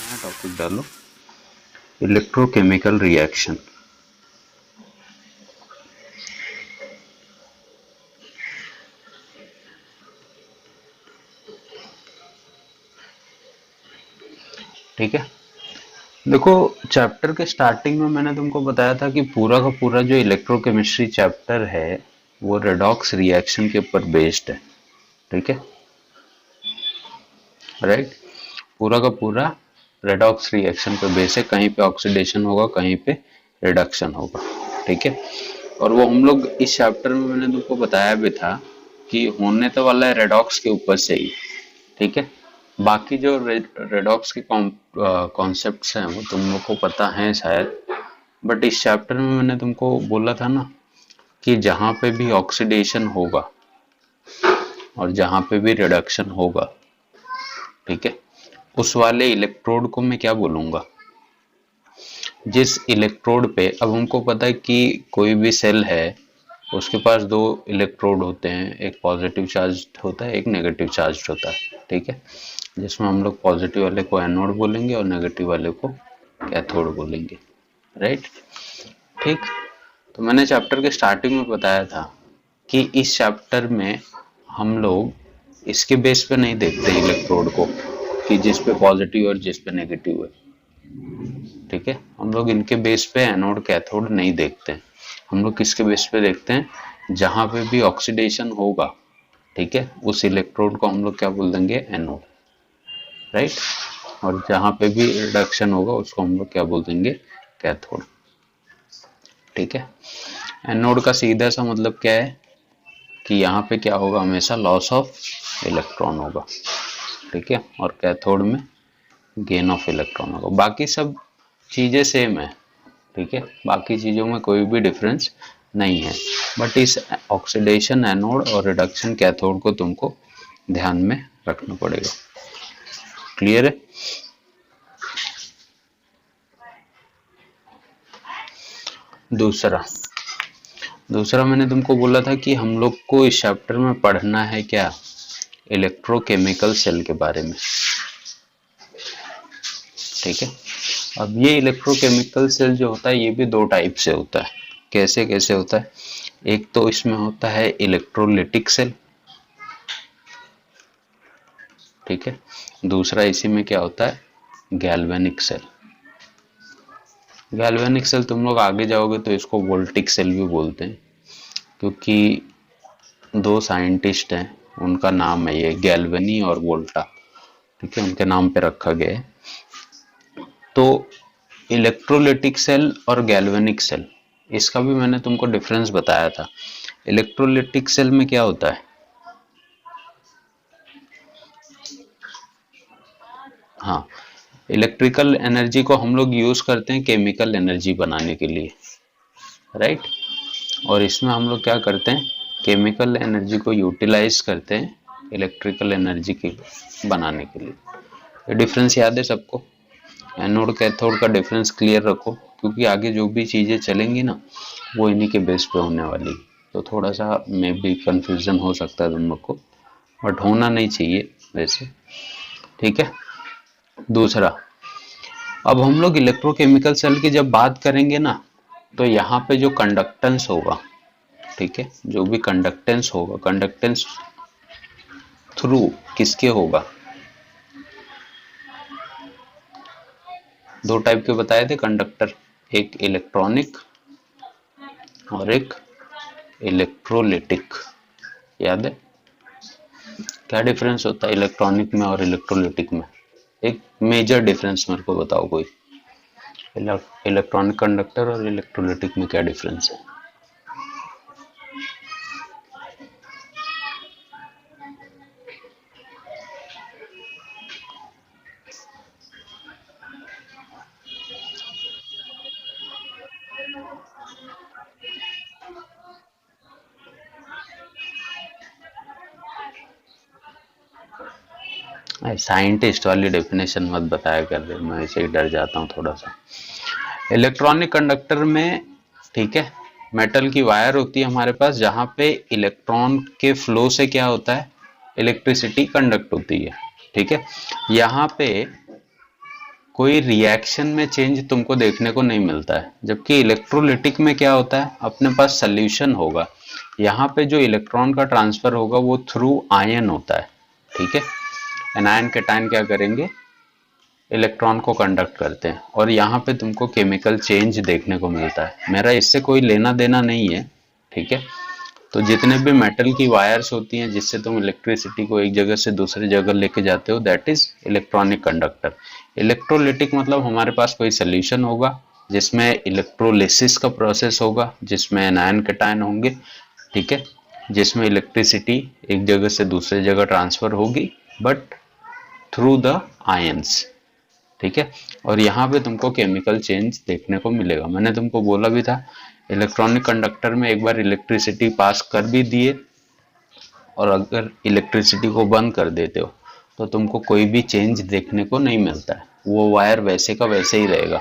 नया टॉपिक डालो, electrochemical reaction. ठीक है, देखो चैप्टर के स्टार्टिंग में मैंने तुमको बताया था कि पूरा का पूरा जो इलेक्ट्रोकेमिस्ट्री चैप्टर है वो रेडॉक्स रिएक्शन के ऊपर बेस्ड है। ठीक है, राइट, पूरा का पूरा रेडॉक्स रिएक्शन पे बेस है। कहीं पे ऑक्सीडेशन होगा, कहीं पे रिडक्शन होगा। ठीक है, और वो हम लोग इस चैप्टर में मैंने तुमको बताया भी था कि होने तो वाला है रेडॉक्स के ऊपर से ही। ठीक है, बाकी जो रेडॉक्स के कॉन्सेप्ट्स हैं वो तुम लोग को पता है शायद, बट इस चैप्टर में मैंने तुमको बोला था ना कि जहां पे भी ऑक्सीडेशन होगा और जहां पे भी रिडक्शन होगा, ठीक है, उस वाले इलेक्ट्रोड को मैं क्या बोलूंगा, जिस इलेक्ट्रोड पे, अब हमको पता है कि कोई भी सेल है उसके पास दो इलेक्ट्रोड होते हैं, एक पॉजिटिव चार्ज होता है, एक नेगेटिव चार्ज होता है। ठीक है, जिसमें हम लोग पॉजिटिव वाले को एनोड बोलेंगे और नेगेटिव वाले को कैथोड बोलेंगे। राइट, ठीक, तो मैंने चैप्टर के स्टार्टिंग में बताया था कि इस चैप्टर में हम लोग इसके बेस पे नहीं देखते इलेक्ट्रोड को कि जिस पे पॉजिटिव और जिस पे नेगेटिव है। ठीक है, हम लोग इनके बेस पे एनोड कैथोड नहीं देखते हैं। हम लोग किसके बेस पे देखते हैं, जहां पे भी ऑक्सीडेशन होगा, ठीक है, उस इलेक्ट्रोड को हम लोग क्या बोल देंगे, एनोड। राइट, और जहां पे भी रिडक्शन होगा उसको हम लोग क्या बोल देंगे, कैथोड। ठीक है, एनोड का सीधा सा मतलब क्या है कि यहाँ पे क्या होगा, हमेशा लॉस ऑफ इलेक्ट्रॉन होगा। ठीक है, और कैथोड में गेन ऑफ इलेक्ट्रॉन होगा। बाकी सब चीजें सेम है। ठीक है, बाकी चीजों में कोई भी डिफरेंस नहीं है, बट इस ऑक्सीडेशन एनोड और रिडक्शन कैथोड को तुमको ध्यान में रखना पड़ेगा। क्लियर है? दूसरा मैंने तुमको बोला था कि हम लोग को इस चैप्टर में पढ़ना है क्या, इलेक्ट्रोकेमिकल सेल के बारे में। ठीक है, अब ये इलेक्ट्रोकेमिकल सेल जो होता है ये भी दो टाइप से होता है। कैसे कैसे होता है, एक तो इसमें होता है इलेक्ट्रोलिटिक सेल। ठीक है, दूसरा इसी में क्या होता है, गैल्वेनिक सेल। गैल्वेनिक सेल तुम लोग आगे जाओगे तो इसको वोल्टिक सेल भी बोलते हैं, क्योंकि दो साइंटिस्ट हैं उनका नाम है ये, गैल्वेनी और वोल्टा। ठीक है, उनके नाम पे रखा गया है। तो इलेक्ट्रोलिटिक सेल और गैल्वेनिक सेल, इसका भी मैंने तुमको डिफरेंस बताया था। इलेक्ट्रोलिटिक सेल में क्या होता है, हाँ, इलेक्ट्रिकल एनर्जी को हम लोग यूज करते हैं केमिकल एनर्जी बनाने के लिए। राइट, और इसमें हम लोग क्या करते हैं, केमिकल एनर्जी को यूटिलाइज करते हैं इलेक्ट्रिकल एनर्जी की बनाने के लिए। ये डिफरेंस याद है सबको? एनोड कैथोड का डिफरेंस क्लियर रखो, क्योंकि आगे जो भी चीजें चलेंगी ना वो इन्हीं के बेस पे होने वाली। तो थोड़ा सा मे भी कंफ्यूजन हो सकता है तुम लोग को, बट होना नहीं चाहिए वैसे। ठीक है, दूसरा, अब हम लोग इलेक्ट्रोकेमिकल सेल की जब बात करेंगे ना, तो यहाँ पे जो कंडक्टेंस होगा, ठीक है, जो भी कंडक्टेंस होगा, कंडक्टेंस थ्रू किसके होगा, दो टाइप के बताए थे कंडक्टर, एक इलेक्ट्रॉनिक और एक इलेक्ट्रोलिटिक। याद है क्या डिफरेंस होता है इलेक्ट्रॉनिक में और इलेक्ट्रोलिटिक में? एक मेजर डिफरेंस मेरे को बताओ कोई, इलेक्ट्रॉनिक कंडक्टर और इलेक्ट्रोलिटिक में क्या डिफरेंस है? साइंटिस्ट वाली डेफिनेशन मत बताया कर रहे, मैं ऐसे ही डर जाता हूँ थोड़ा सा। इलेक्ट्रॉनिक कंडक्टर में, ठीक है, मेटल की वायर होती है हमारे पास, जहां पे इलेक्ट्रॉन के फ्लो से क्या होता है, इलेक्ट्रिसिटी कंडक्ट होती है। ठीक है, यहाँ पे कोई रिएक्शन में चेंज तुमको देखने को नहीं मिलता है। जबकि इलेक्ट्रोलिटिक में क्या होता है, अपने पास सोल्यूशन होगा, यहाँ पे जो इलेक्ट्रॉन का ट्रांसफर होगा वो थ्रू आयन होता है। ठीक है, एनायन कैटायन क्या करेंगे, इलेक्ट्रॉन को कंडक्ट करते हैं, और यहाँ पे तुमको केमिकल चेंज देखने को मिलता है। मेरा इससे कोई लेना देना नहीं है। ठीक है, तो जितने भी मेटल की वायर्स होती हैं जिससे तुम इलेक्ट्रिसिटी को एक जगह से दूसरी जगह लेके जाते हो, that is electronic conductor. Electrolytic मतलब हमारे पास कोई सोल्यूशन होगा जिसमें इलेक्ट्रोलिसिस का प्रोसेस होगा, जिसमें एनायन कैटायन होंगे। ठीक है, जिसमें इलेक्ट्रिसिटी एक जगह से दूसरी जगह ट्रांसफर होगी, बट थ्रू द आयंस। ठीक है, और यहाँ पे तुमको केमिकल चेंज देखने को मिलेगा। मैंने तुमको बोला भी था, इलेक्ट्रॉनिक कंडक्टर में एक बार इलेक्ट्रिसिटी पास कर भी दिए और अगर इलेक्ट्रिसिटी को बंद कर देते हो तो तुमको कोई भी चेंज देखने को नहीं मिलता है, वो वायर वैसे का वैसे ही रहेगा।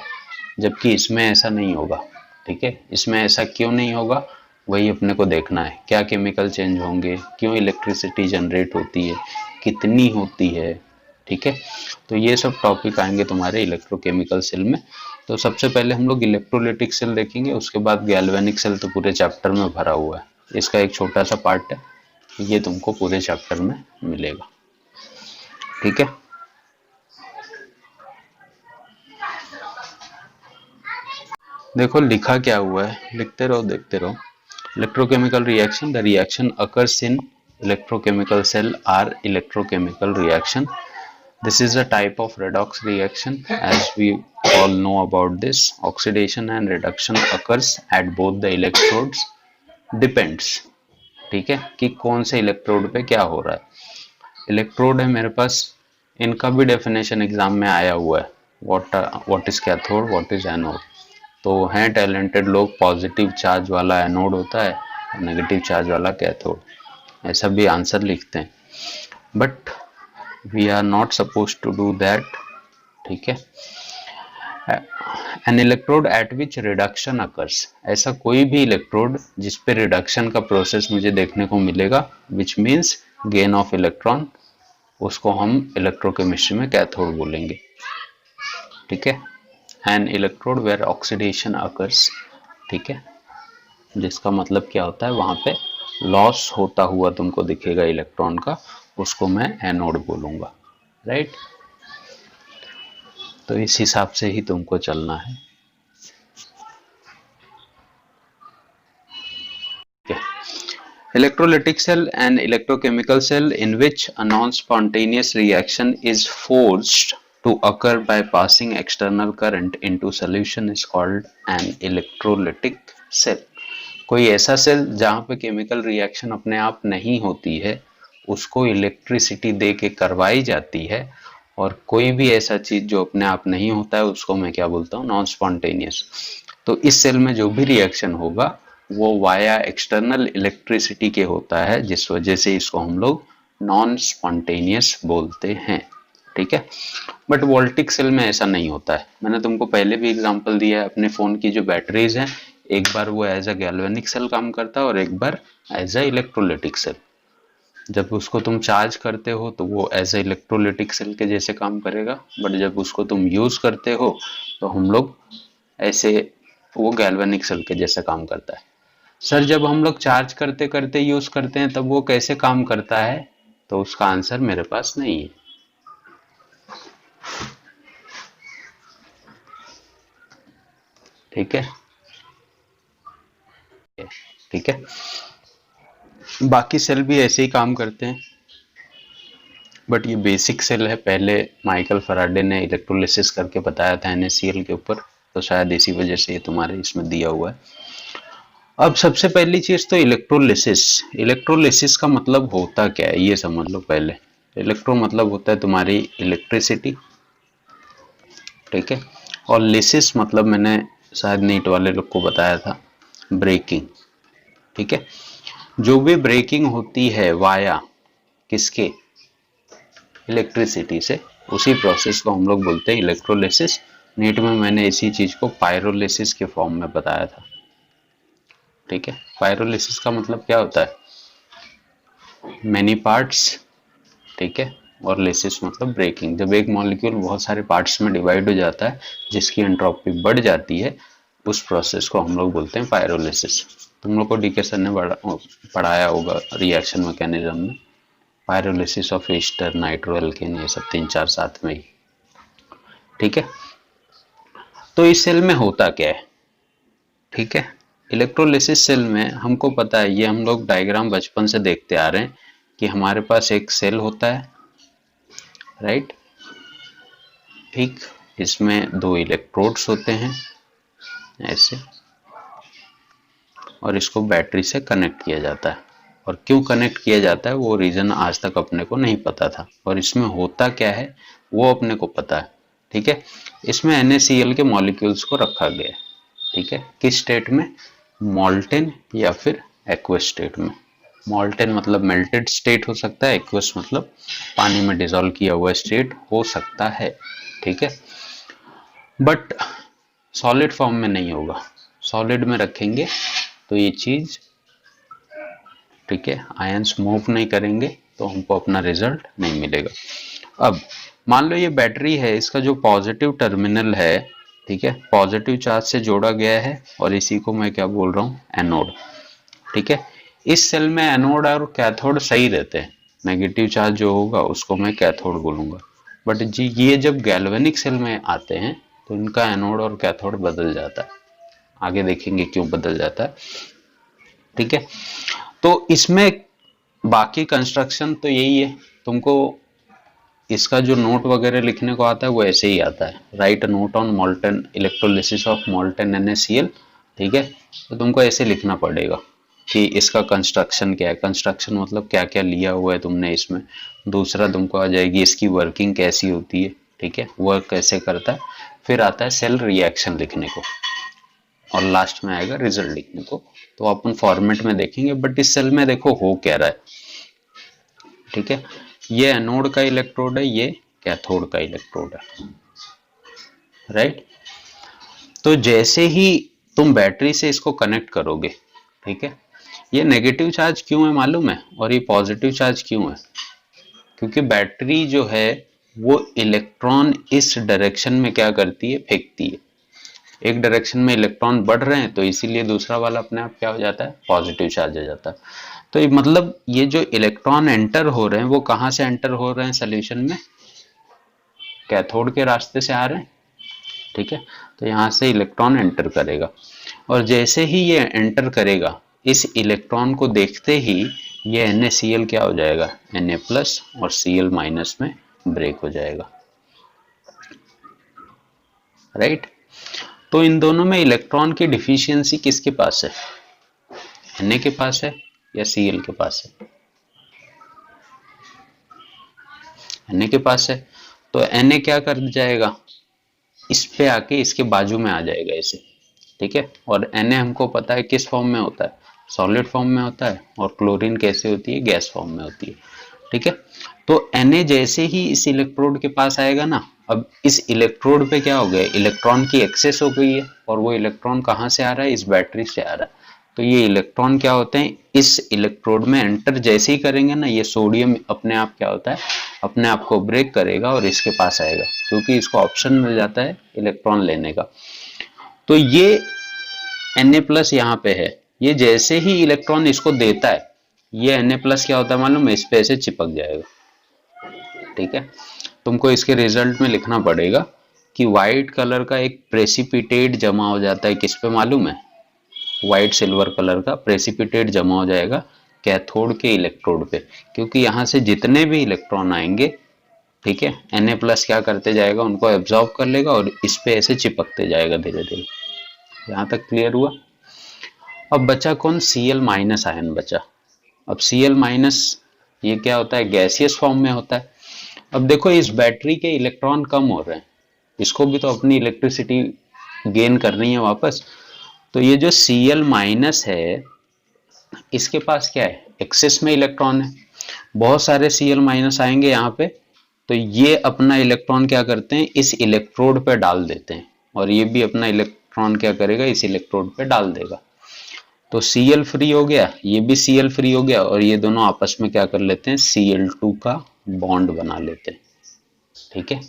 जबकि इसमें ऐसा नहीं होगा। ठीक है, इसमें ऐसा क्यों नहीं होगा, वही अपने को देखना है। क्या केमिकल चेंज होंगे, क्यों इलेक्ट्रिसिटी जनरेट होती है, कितनी होती है। ठीक है, तो ये सब टॉपिक आएंगे तुम्हारे इलेक्ट्रोकेमिकल सेल में। तो सबसे पहले हम लोग इलेक्ट्रोलिटिक सेल देखेंगे, उसके बाद गैल्वेनिक सेल तो पूरे चैप्टर में भरा हुआ है, इसका एक छोटा सा पार्ट है, ये तुमको पूरे चैप्टर में मिलेगा। ठीक है, देखो लिखा क्या हुआ है, लिखते रहो देखते रहो। Electrochemical reaction, the reaction occurs in electrochemical cell are electrochemical reaction. This is a type of redox reaction. As we all know about this, oxidation and reduction occurs at both the electrodes. Depends, ठीक है, कि कौन से electrode पे क्या हो रहा है। इलेक्ट्रोड है मेरे पास, इनका भी डेफिनेशन एग्जाम में आया हुआ है, what is cathode, what is anode. तो हैं टैलेंटेड लोग, पॉजिटिव चार्ज वाला एनोड होता है और नेगेटिव चार्ज वाला कैथोड, ऐसा भी आंसर लिखते हैं, but we are not suppose to do that. ठीक है, an electrode at which reduction occurs, ऐसा कोई भी इलेक्ट्रोड जिस पे रिडक्शन का प्रोसेस मुझे देखने को मिलेगा, which means gain of electron, उसको हम इलेक्ट्रोकेमिस्ट्री में कैथोड बोलेंगे। ठीक है, an electrode where oxidation occurs, ठीक है, जिसका मतलब क्या होता है, वहां पे लॉस होता हुआ तुमको दिखेगा इलेक्ट्रॉन का, उसको मैं एनोड बोलूंगा। राइट, तो इस हिसाब से ही तुमको चलना है। Electrolytic cell, an electrochemical cell in which a non-spontaneous reaction is forced to occur by passing external current into solution is called an electrolytic cell. कोई ऐसा सेल जहां पे केमिकल रिएक्शन अपने आप नहीं होती है, उसको इलेक्ट्रिसिटी दे के करवाई जाती है, और कोई भी ऐसा चीज जो अपने आप नहीं होता है उसको मैं क्या बोलता हूँ, नॉन स्पॉन्टेनियस। तो इस सेल में जो भी रिएक्शन होगा वो वाया एक्सटर्नल इलेक्ट्रिसिटी के होता है, जिस वजह से इसको हम लोग नॉन स्पॉन्टेनियस बोलते हैं। ठीक है, बट वोल्टिक सेल में ऐसा नहीं होता है। मैंने तुमको पहले भी एग्जांपल दिया है, अपने फोन की जो बैटरीज हैं, एक बार वो एज अ गैल्वेनिक सेल काम करता है और एक बार एज अ इलेक्ट्रोलिटिक सेल। जब उसको तुम चार्ज करते हो तो वो एज अ इलेक्ट्रोलिटिक सेल के जैसे काम करेगा, बट जब उसको तुम यूज करते हो तो हम लोग ऐसे, वो गैल्वेनिक सेल के जैसे काम करता है। सर जब हम लोग चार्ज करते करते यूज करते हैं तब वो कैसे काम करता है, तो उसका आंसर मेरे पास नहीं है। ठीक है, ठीक है, बाकी सेल भी ऐसे ही काम करते हैं, बट ये बेसिक सेल है। पहले माइकल फैराडे ने इलेक्ट्रोलिसिस करके बताया था NaCl के ऊपर, तो शायद इसी वजह से ये तुम्हारे इसमें दिया हुआ है। अब सबसे पहली चीज तो इलेक्ट्रोलिसिस। इलेक्ट्रोलिसिस का मतलब होता क्या है ये समझ लो पहले। इलेक्ट्रो मतलब होता है तुम्हारी इलेक्ट्रिसिटी, ठीक है, और लिसिस मतलब मैंने शायद नीट वाले लोग को बताया था, ब्रेकिंग। ठीक है, जो भी ब्रेकिंग होती है वाया किसके, इलेक्ट्रिसिटी से, उसी प्रोसेस को हम लोग बोलते हैं इलेक्ट्रोलिसिस। नीट में मैंने इसी चीज को पायरोलिसिस के फॉर्म में बताया था। ठीक है, पायरोलिसिस का मतलब क्या होता है, मेनी पार्ट्स, ठीक है, और लिसिस मतलब ब्रेकिंग। जब एक मॉलिक्यूल बहुत सारे पार्ट्स में डिवाइड हो जाता है जिसकी एंट्रोपी बढ़ जाती है, उस प्रोसेस को हम लोग बोलते हैं पायरोलिसिस। तुम लोग को डीके सर ने पढ़ाया होगा रिएक्शन मैकेनिज्म में, pyrolysis of Easter, nitro alkene, ये सब 3-4 साथ में ही। ठीक है, तो इस सेल में होता क्या है? ठीक है, इलेक्ट्रोलिसिस सेल में हमको पता है, ये हम लोग डायग्राम बचपन से देखते आ रहे हैं कि हमारे पास एक सेल होता है, राइट। ठीक, इसमें 2 इलेक्ट्रोड्स होते हैं ऐसे, और इसको बैटरी से कनेक्ट किया जाता है। और क्यों कनेक्ट किया जाता है वो रीजन आज तक अपने को नहीं पता था, और इसमें होता क्या है वो अपने को पता है। ठीक है, इसमें NaCl के मॉलिक्यूल्स को रखा गया है। ठीक है, किस स्टेट में? मॉल्टेन या फिर एक्वस स्टेट में। मॉल्टेन मतलब मेल्टेड स्टेट हो सकता है, एक्वस मतलब पानी में डिसॉल्व किया हुआ स्टेट हो सकता है। ठीक है, बट सॉलिड फॉर्म में नहीं होगा। सॉलिड में रखेंगे तो ये चीज, ठीक है, आयंस मूव नहीं करेंगे तो हमको अपना रिजल्ट नहीं मिलेगा। अब मान लो ये बैटरी है, इसका जो पॉजिटिव टर्मिनल है, ठीक है, पॉजिटिव चार्ज से जोड़ा गया है, और इसी को मैं क्या बोल रहा हूँ? एनोड। ठीक है, इस सेल में एनोड और कैथोड सही रहते हैं, नेगेटिव चार्ज जो होगा उसको मैं कैथोड बोलूंगा। बट जी ये जब गैल्वेनिक सेल में आते हैं तो इनका एनोड और कैथोड बदल जाता है, आगे देखेंगे क्यों बदल जाता है। ठीक है, तो इसमें बाकी कंस्ट्रक्शन तो यही है, तुमको इसका जो नोट वगैरह लिखने को आता है वो ऐसे ही आता है, right note on molten electrolysis of molten NaCl। ठीक है, तो तुमको ऐसे लिखना पड़ेगा कि इसका कंस्ट्रक्शन क्या है। कंस्ट्रक्शन मतलब क्या क्या लिया हुआ है तुमने इसमें। दूसरा तुमको आ जाएगी इसकी वर्किंग कैसी होती है, ठीक है, वर्क कैसे करता है। फिर आता है सेल रिएक्शन लिखने को, और लास्ट में आएगा रिजल्ट लिखने को। तो अपन फॉर्मेट में देखेंगे, बट इस सेल में देखो हो क्या रहा है। ठीक है, ये एनोड का इलेक्ट्रोड है, ये कैथोड का इलेक्ट्रोड है, राइट। तो जैसे ही तुम बैटरी से इसको कनेक्ट करोगे, ठीक है, ये नेगेटिव चार्ज क्यों है मालूम है, और ये पॉजिटिव चार्ज क्यों है? क्योंकि बैटरी जो है वो इलेक्ट्रॉन इस डायरेक्शन में क्या करती है? फेंकती है। एक डायरेक्शन में इलेक्ट्रॉन बढ़ रहे हैं तो इसीलिए दूसरा वाला अपने आप क्या हो जाता है? पॉजिटिव चार्ज हो जाता है। तो ये मतलब ये जो इलेक्ट्रॉन एंटर हो रहे हैं वो कहां से एंटर हो रहे हैं सॉल्यूशन में? कैथोड के रास्ते से आ रहे हैं। ठीक है, तो यहां से इलेक्ट्रॉन एंटर करेगा, और जैसे ही ये एंटर करेगा इस इलेक्ट्रॉन को देखते ही ये NaCl क्या हो जाएगा? Na+ और Cl- में ब्रेक हो जाएगा, राइट। तो इन दोनों में इलेक्ट्रॉन की डिफिशियंसी किसके पास है? Na के पास है या Cl के पास है? Na के पास है। तो Na क्या कर जाएगा? इस पे आके इसके बाजू में आ जाएगा ऐसे, ठीक है। और Na हमको पता है किस फॉर्म में होता है? सॉलिड फॉर्म में होता है। और क्लोरीन कैसे होती है? गैस फॉर्म में होती है, ठीक है। तो Na जैसे ही इस इलेक्ट्रोड के पास आएगा ना, अब इस इलेक्ट्रोड पे क्या हो गया? इलेक्ट्रॉन की एक्सेस हो गई है, और वो इलेक्ट्रॉन कहाँ से आ रहा है? इस बैटरी से आ रहा है। तो ये इलेक्ट्रॉन क्या होते हैं? इस इलेक्ट्रोड में एंटर जैसे ही करेंगे ना, ये सोडियम अपने आप क्या होता है? अपने आप को ब्रेक करेगा और इसके पास आएगा, क्योंकि इसको ऑप्शन मिल जाता है इलेक्ट्रॉन लेने का। तो ये Na+ यहाँ पे है, ये जैसे ही इलेक्ट्रॉन इसको देता है, ये Na+ क्या होता है मालूम है? इस पे ऐसे चिपक जाएगा, ठीक है। तुमको इसके रिजल्ट में लिखना पड़ेगा कि व्हाइट कलर का एक प्रेसिपिटेट जमा हो जाता है, किस पे मालूम है? व्हाइट सिल्वर कलर का प्रेसिपिटेट जमा हो जाएगा कैथोड के इलेक्ट्रोड पे, क्योंकि यहाँ से जितने भी इलेक्ट्रॉन आएंगे, ठीक है, Na+ क्या करते जाएगा? उनको एब्जॉर्ब कर लेगा और इस पे ऐसे चिपकते जाएगा धीरे धीरे। यहाँ तक क्लियर हुआ? अब बचा कौन? Cl- आयन बचा। अब Cl- ये क्या होता है? गैसियस फॉर्म में होता है। अब देखो इस बैटरी के इलेक्ट्रॉन कम हो रहे हैं, इसको भी तो अपनी इलेक्ट्रिसिटी गेन करनी है वापस। तो ये जो Cl- है, इसके पास क्या है? एक्सेस में इलेक्ट्रॉन है, बहुत सारे Cl- आएंगे यहाँ पे। तो ये अपना इलेक्ट्रॉन क्या करते हैं? इस इलेक्ट्रोड पे डाल देते हैं, और ये भी अपना इलेक्ट्रॉन क्या करेगा? इस इलेक्ट्रोड पे डाल देगा। तो Cl फ्री हो गया, ये भी Cl फ्री हो गया, और ये दोनों आपस में क्या कर लेते हैं? Cl2 का बॉन्ड बना लेते हैं, ठीक है।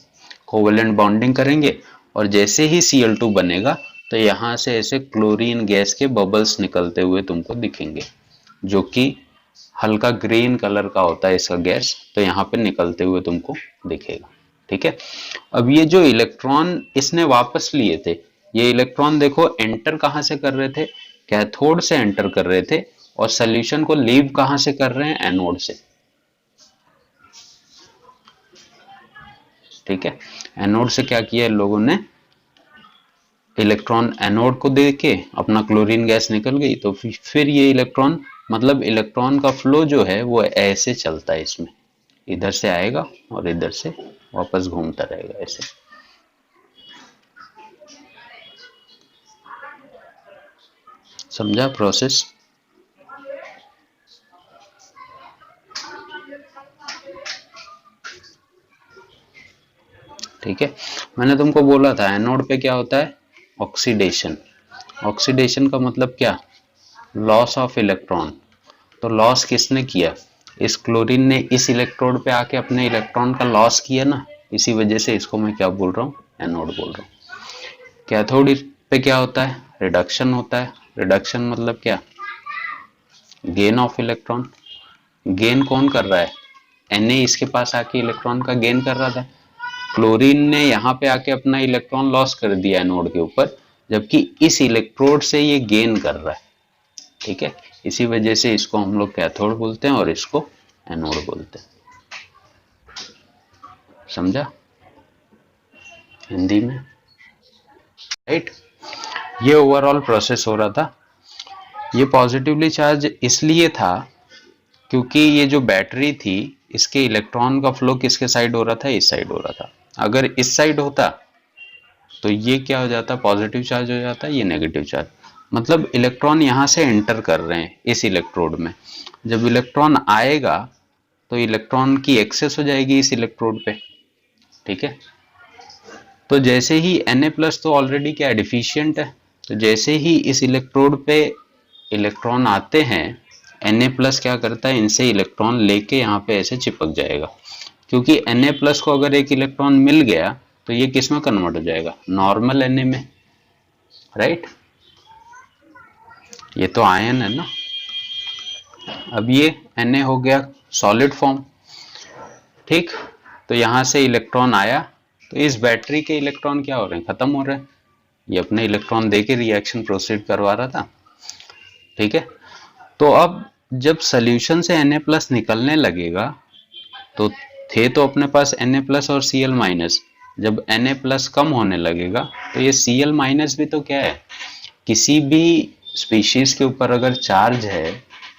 कोवेलेंट बॉन्डिंग करेंगे और जैसे ही Cl2 बनेगा तो यहां से ऐसे क्लोरीन गैस के बबल्स निकलते हुए तुमको दिखेंगे, जो कि हल्का ग्रीन कलर का होता है इसका गैस, तो यहाँ पे निकलते हुए तुमको दिखेगा, ठीक है। अब ये जो इलेक्ट्रॉन इसने वापस लिए थे, ये इलेक्ट्रॉन देखो एंटर कहां से कर रहे थे, कैथोड से एंटर कर रहे थे, और सोल्यूशन को लीव कहां से कर रहे हैं, एनोड से, ठीक है। एनोड से क्या किया लोगों ने, इलेक्ट्रॉन एनोड को दे के अपना क्लोरीन गैस निकल गई, तो फिर ये इलेक्ट्रॉन, मतलब इलेक्ट्रॉन का फ्लो जो है वो ऐसे चलता है, इसमें इधर से आएगा और इधर से वापस घूमता रहेगा ऐसे। समझा प्रोसेस? ठीक है, मैंने तुमको बोला था एनोड पे क्या होता है, ऑक्सीडेशन। ऑक्सीडेशन का मतलब क्या, लॉस ऑफ इलेक्ट्रॉन। तो लॉस किसने किया, इस क्लोरीन ने इस इलेक्ट्रोड पे आके अपने इलेक्ट्रॉन का लॉस किया ना, इसी वजह से इसको मैं क्या बोल रहा हूँ, एनोड बोल रहा हूँ। कैथोड पे क्या होता है, रिडक्शन होता है। रिडक्शन मतलब क्या, गेन ऑफ इलेक्ट्रॉन। गेन कौन कर रहा है, Na इसके पास आके इलेक्ट्रॉन का गेन कर रहा था, क्लोरीन ने यहाँ पे आके अपना इलेक्ट्रॉन लॉस कर दिया एनोड के ऊपर, जबकि इस इलेक्ट्रोड से ये गेन कर रहा है, ठीक है। इसी वजह से इसको हम लोग कैथोड बोलते हैं और इसको एनोड बोलते हैं। समझा हिंदी में, राइट। ये ओवरऑल प्रोसेस हो रहा था। ये पॉजिटिवली चार्ज इसलिए था क्योंकि ये जो बैटरी थी इसके इलेक्ट्रॉन का फ्लो किसके साइड हो रहा था, इस साइड हो रहा था। अगर इस साइड होता तो ये क्या हो जाता, पॉजिटिव चार्ज हो जाता, ये नेगेटिव चार्ज। मतलब इलेक्ट्रॉन यहाँ से एंटर कर रहे हैं इस इलेक्ट्रोड में, जब इलेक्ट्रॉन आएगा तो इलेक्ट्रॉन की एक्सेस हो जाएगी इस इलेक्ट्रोड पे, ठीक है। तो जैसे ही Na+ तो ऑलरेडी क्या डिफिशियंट है, तो जैसे ही इस इलेक्ट्रोड पे इलेक्ट्रॉन आते हैं, Na+ क्या करता है, इनसे इलेक्ट्रॉन लेके यहाँ पे ऐसे चिपक जाएगा, क्योंकि Na+ को अगर एक इलेक्ट्रॉन मिल गया तो ये किस में कन्वर्ट हो जाएगा, नॉर्मल Na में, राइट। ये तो आयन है ना। अब ये Na हो गया सॉलिड फॉर्म, ठीक। तो यहां से इलेक्ट्रॉन आया तो इस बैटरी के इलेक्ट्रॉन क्या हो रहे हैं, खत्म हो रहे हैं। ये अपने इलेक्ट्रॉन देके रिएक्शन प्रोसीड करवा रहा था, ठीक है। तो अब जब सोल्यूशन से Na+ निकलने लगेगा, तो थे तो अपने पास Na+ और Cl-, जब Na+ कम होने लगेगा तो ये Cl- भी तो क्या है, किसी भी स्पीशीज के ऊपर अगर चार्ज है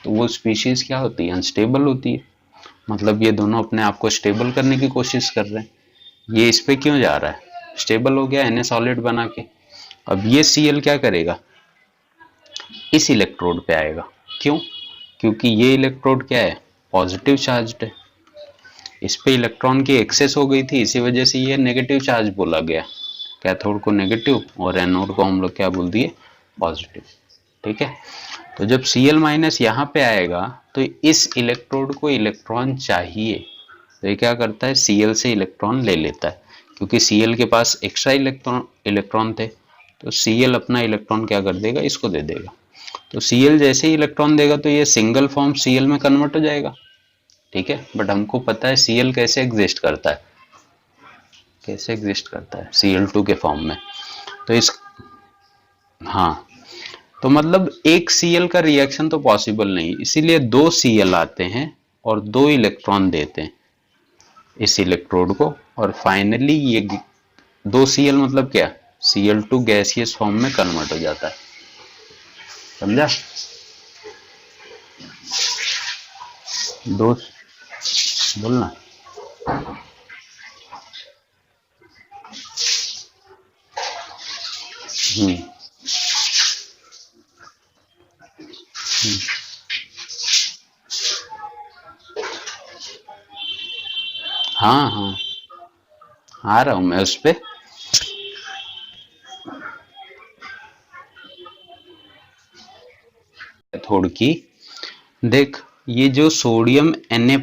तो वो स्पीशीज क्या होती है, अनस्टेबल होती है। मतलब ये दोनों अपने आप को स्टेबल करने की कोशिश कर रहे हैं। ये इस पे क्यों जा रहा है, स्टेबल हो गया Na सॉलिड बना के। अब ये Cl क्या करेगा, इस इलेक्ट्रोड पे आएगा, क्यों, क्योंकि ये इलेक्ट्रोड क्या है, पॉजिटिव चार्ज्ड है, इस पे इलेक्ट्रॉन की एक्सेस हो गई थी, इसी वजह से ये नेगेटिव चार्ज बोला गया। कैथोड को नेगेटिव और एनोड को हम लोग क्या बोल दिए, पॉजिटिव, ठीक है। तो जब Cl- यहाँ पे आएगा तो इस इलेक्ट्रोड को इलेक्ट्रॉन चाहिए, तो ये क्या करता है, Cl से इलेक्ट्रॉन ले लेता है, क्योंकि Cl के पास एक्स्ट्रा इलेक्ट्रॉन थे, तो Cl अपना इलेक्ट्रॉन क्या कर देगा, इसको दे देगा। तो Cl जैसे ही इलेक्ट्रॉन देगा तो ये सिंगल फॉर्म Cl में कन्वर्ट हो जाएगा, ठीक है। बट हमको पता है Cl कैसे एग्जिस्ट करता है, कैसे एग्जिस्ट करता है, Cl2 के फॉर्म में। तो इस, हाँ, तो मतलब एक Cl का रिएक्शन तो पॉसिबल नहीं, इसीलिए दो Cl आते हैं और दो इलेक्ट्रॉन देते हैं इस इलेक्ट्रोड को, और फाइनली ये दो Cl मतलब क्या, Cl2 गैसियस फॉर्म में कन्वर्ट हो जाता है। समझा, दो, बोलना। हम्म, हाँ हाँ, आ रहा हूं मैं उस पे। कैथोड की, देख, ये जो सोडियम Na+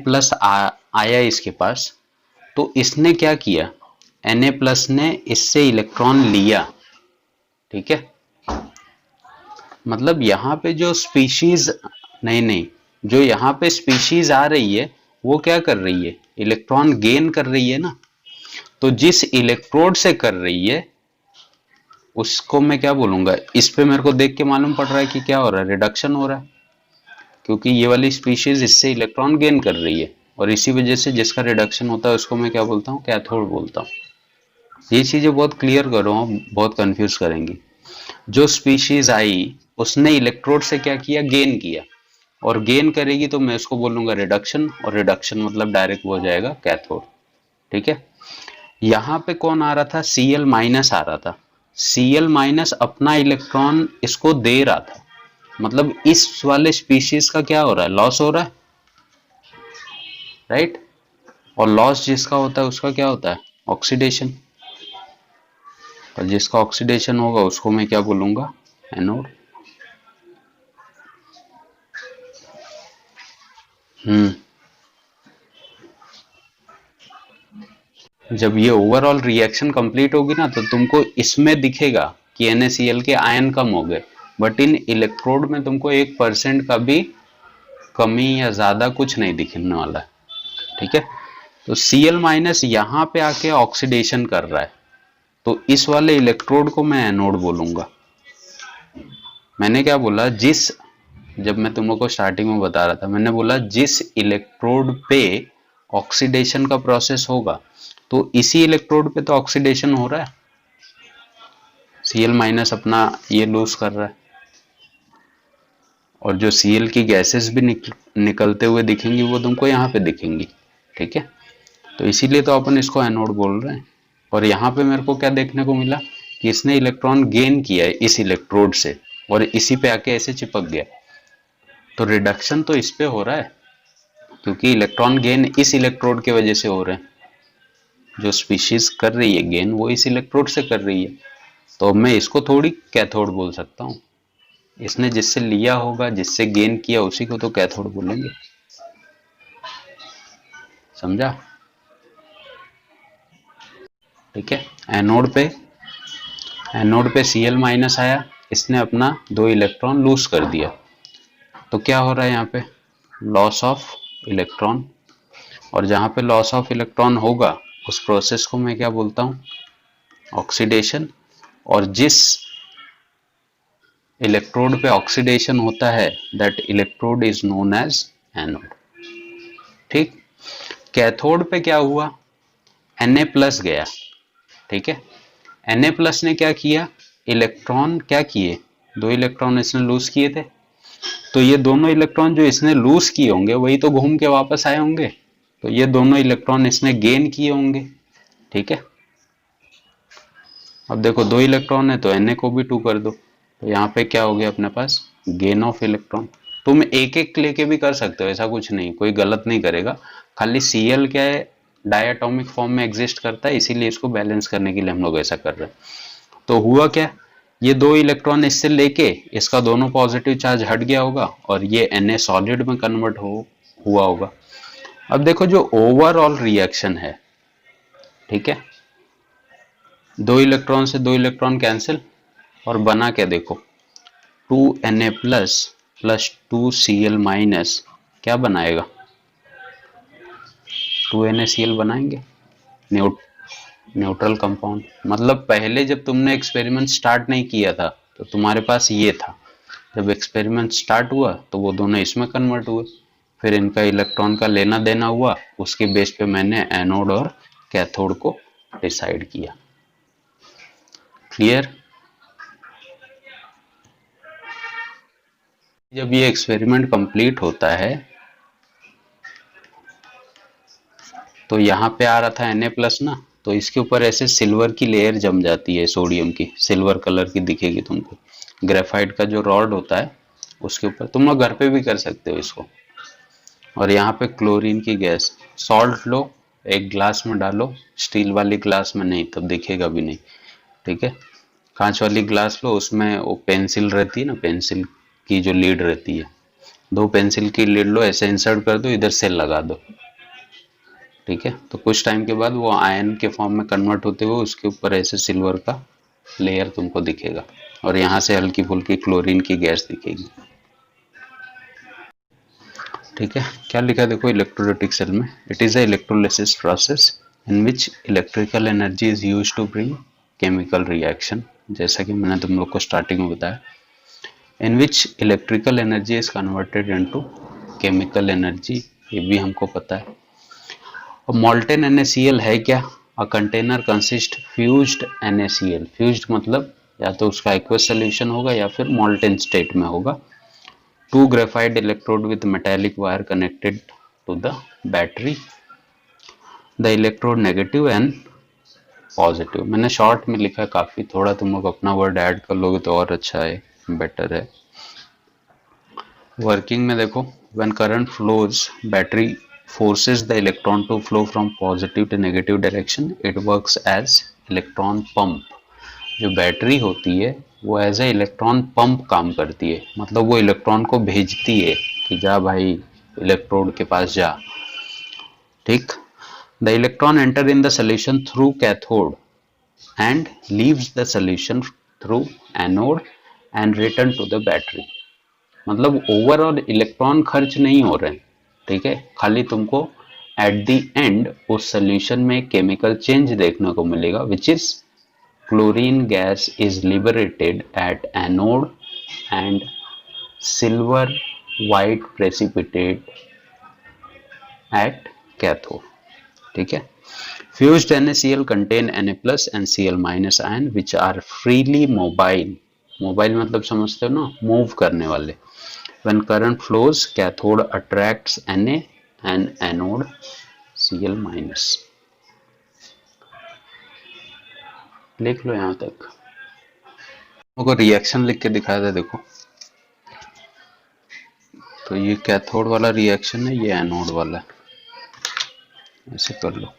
आया इसके पास, तो इसने क्या किया, Na+ ने इससे इलेक्ट्रॉन लिया, ठीक है। मतलब यहाँ पे जो स्पीशीज, नहीं, जो यहाँ पे स्पीशीज आ रही है वो क्या कर रही है, इलेक्ट्रॉन गेन कर रही है ना। तो जिस इलेक्ट्रोड से कर रही है उसको मैं क्या बोलूंगा, इस पे मेरे को देख के मालूम पड़ रहा है कि क्या हो रहा है, रिडक्शन हो रहा है, क्योंकि ये वाली स्पीशीज इससे इलेक्ट्रॉन गेन कर रही है, और इसी वजह से जिसका रिडक्शन होता है उसको मैं क्या बोलता हूँ, कैथोड बोलता हूँ। ये चीजें बहुत क्लियर करो, बहुत कंफ्यूज करेंगी। जो स्पीशीज आई उसने इलेक्ट्रोड से क्या किया, गेन किया, और गेन करेगी तो मैं उसको बोलूंगा रिडक्शन, और रिडक्शन मतलब डायरेक्ट हो जाएगा कैथोड, ठीक है। यहाँ पे कौन आ रहा था, Cl- आ रहा था। Cl- अपना इलेक्ट्रॉन इसको दे रहा था, मतलब इस वाले स्पीशीज का क्या हो रहा है, लॉस हो रहा है, राइट। और लॉस जिसका होता है उसका क्या होता है, ऑक्सीडेशन, और जिसका ऑक्सीडेशन होगा उसको मैं क्या बोलूंगा, एनोड। हम्म। जब ये ओवरऑल रिएक्शन कंप्लीट होगी ना तो तुमको इसमें दिखेगा कि NaCl के आयन कम हो गए, बट इन इलेक्ट्रोड में तुमको 1% का भी कमी या ज्यादा कुछ नहीं दिखने वाला है, ठीक है। तो Cl- यहाँ पे आके ऑक्सीडेशन कर रहा है, तो इस वाले इलेक्ट्रोड को मैं एनोड बोलूंगा। मैंने क्या बोला, जिस, जब मैं तुम लोग को स्टार्टिंग में बता रहा था, मैंने बोला जिस इलेक्ट्रोड पे ऑक्सीडेशन का प्रोसेस होगा तो इसी इलेक्ट्रोड पे तो ऑक्सीडेशन हो रहा है, Cl- अपना ये लूज कर रहा है, और जो Cl की गैसेस भी निकलते हुए दिखेंगी वो तुमको यहाँ पे दिखेंगी, ठीक है। तो इसीलिए तो अपन इसको एनोड बोल रहे हैं। और यहाँ पे मेरे को क्या देखने को मिला कि इसने इलेक्ट्रॉन गेन किया है इस इलेक्ट्रोड से, और इसी पे आके ऐसे चिपक गया, तो रिडक्शन तो इस पे हो रहा है, क्योंकि इलेक्ट्रॉन गेन इस इलेक्ट्रोड की वजह से हो रहे हैं। जो स्पीशीज कर रही है गेन वो इस इलेक्ट्रोड से कर रही है, तो मैं इसको थोड़ी कैथोड बोल सकता हूँ। इसने जिससे लिया होगा, जिससे गेन किया, उसी को तो कैथोड बोलेंगे, समझा, ठीक है। एनोड पे एनोड पे Cl- आया, इसने अपना 2 इलेक्ट्रॉन लूज कर दिया, तो क्या हो रहा है यहाँ पे, लॉस ऑफ इलेक्ट्रॉन। और जहां पे लॉस ऑफ इलेक्ट्रॉन होगा उस प्रोसेस को मैं क्या बोलता हूँ, ऑक्सीडेशन। और जिस इलेक्ट्रोड पे ऑक्सीडेशन होता है that electrode is known as anode, ठीक। कैथोड पे क्या हुआ, Na+ गया, ठीक है। Na+ ने क्या किया, इलेक्ट्रॉन क्या किए, 2 इलेक्ट्रॉन इसने लूज किए थे, तो ये दोनों इलेक्ट्रॉन जो इसने लूज किए होंगे वही तो घूम के वापस आए होंगे, तो ये दोनों इलेक्ट्रॉन इसने गेन किए होंगे, ठीक है। अब देखो 2 इलेक्ट्रॉन है तो Na को भी 2 कर दो, तो यहाँ पे क्या हो गया अपने पास, गेन ऑफ इलेक्ट्रॉन। तुम एक एक लेके भी कर सकते हो, ऐसा कुछ नहीं, कोई गलत नहीं करेगा। खाली Cl क्या है, डायटोमिक फॉर्म में एग्जिस्ट करता है, इसीलिए इसको बैलेंस करने के लिए हम लोग ऐसा कर रहे हैं। तो हुआ क्या, ये 2 इलेक्ट्रॉन इससे लेके इसका दोनों पॉजिटिव चार्ज हट गया होगा, और ये Na सॉलिड में कन्वर्ट हुआ होगा। अब देखो जो ओवरऑल रिएक्शन है, ठीक है, 2 इलेक्ट्रॉन से 2 इलेक्ट्रॉन कैंसिल, और बना क्या देखो, 2Na+ प्लस 2Cl- क्या बनाएगा, 2NaCl बनाएंगे, न्यूट्रल कंपाउंड। मतलब पहले जब तुमने एक्सपेरिमेंट स्टार्ट नहीं किया था तो तुम्हारे पास ये था, जब एक्सपेरिमेंट स्टार्ट हुआ तो वो दोनों इसमें कन्वर्ट हुए, फिर इनका इलेक्ट्रॉन का लेना देना हुआ, उसके बेस पे मैंने एनोड और कैथोड को डिसाइड किया। क्लियर। जब ये एक्सपेरिमेंट कंप्लीट होता है तो यहाँ पे आ रहा था Na+ ना, तो इसके ऊपर ऐसे सिल्वर की लेयर जम जाती है, सोडियम की, सिल्वर कलर की दिखेगी तुमको, ग्रेफाइट का जो रॉड होता है उसके ऊपर। तुम लोग घर पे भी कर सकते हो इसको। और यहाँ पे क्लोरीन की गैस, सॉल्ट लो, एक ग्लास में डालो, स्टील वाली ग्लास में नहीं, तब दिखेगा भी नहीं, ठीक है। कांच वाली ग्लास लो, उसमें वो पेंसिल रहती है ना, पेंसिल की जो लीड रहती है, 2 पेंसिल की लीड लो, ऐसे इंसर्ट कर दो, इधर से लगा दो, ठीक है। तो कुछ टाइम के बाद वो आयन के फॉर्म में कन्वर्ट होते हुए उसके ऊपर ऐसे सिल्वर का लेयर तुमको दिखेगा और यहाँ से हल्की फुल्की क्लोरीन की गैस दिखेगी। ठीक है, क्या लिखा है देखो इलेक्ट्रोलाइटिक सेल में, it is a electrolysis process in which electrical energy is used to bring chemical reaction, जैसा कि मैंने तुम लोग को स्टार्टिंग में बताया, in which electrical energy is converted into chemical energy, ये भी हमको पता है। और मॉल्टेन NaCl है क्या? A container consist fused NaCl, fused मतलब या तो उसका एक्वस सोल्यूशन होगा या फिर मॉल्टेन स्टेट में होगा। Two graphite electrode with metallic wire connected to the battery, the electrode negative and positive. मैंने शॉर्ट में लिखा है काफी, थोड़ा तुम लोग अपना वर्ड ऐड कर लोगे तो और अच्छा है, बेटर है। वर्किंग में देखो, when current flows battery forces the electron to flow from positive to negative direction, it works as electron pump। जो बैटरी होती है वो एज ए इलेक्ट्रॉन पंप काम करती है, मतलब वो इलेक्ट्रॉन को भेजती है कि जा भाई इलेक्ट्रोड के पास जा। ठीक, the electron enter in the solution through cathode and leaves the solution through anode and return to the battery. मतलब ओवरऑल इलेक्ट्रॉन खर्च नहीं हो रहे हैं, ठीक है, खाली तुमको एट द एंड उस सोल्यूशन में केमिकल चेंज देखने को मिलेगा, which is chlorine gas is liberated at anode and silver white precipitate at cathode. ठीक है, fused NaCl contain Na+ and Cl- ion which are freely mobile, mobile मतलब समझते हो ना, मूव करने वाले। When current flows, cathode attracts Na and anode Cl-। लिख लो यहां तक। को रिएक्शन लिख के दिखाया था देखो, तो ये कैथोड वाला रिएक्शन है, ये एनोड वाला है, ऐसे कर लो।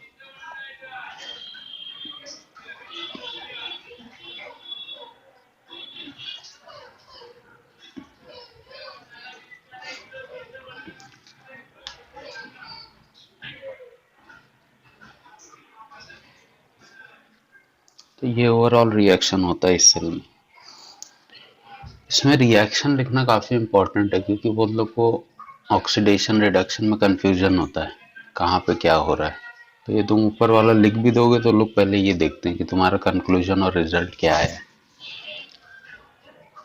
तो ये ओवरऑल रिएक्शन होता है इस सेल में। इसमें रिएक्शन लिखना काफी इंपॉर्टेंट है क्योंकि बहुत लोग को ऑक्सीडेशन रिडक्शन में कंफ्यूजन होता है कहाँ पे क्या हो रहा है। तो ये तुम ऊपर वाला लिख भी दोगे तो लोग पहले ये देखते हैं कि तुम्हारा कंक्लूजन और रिजल्ट क्या है।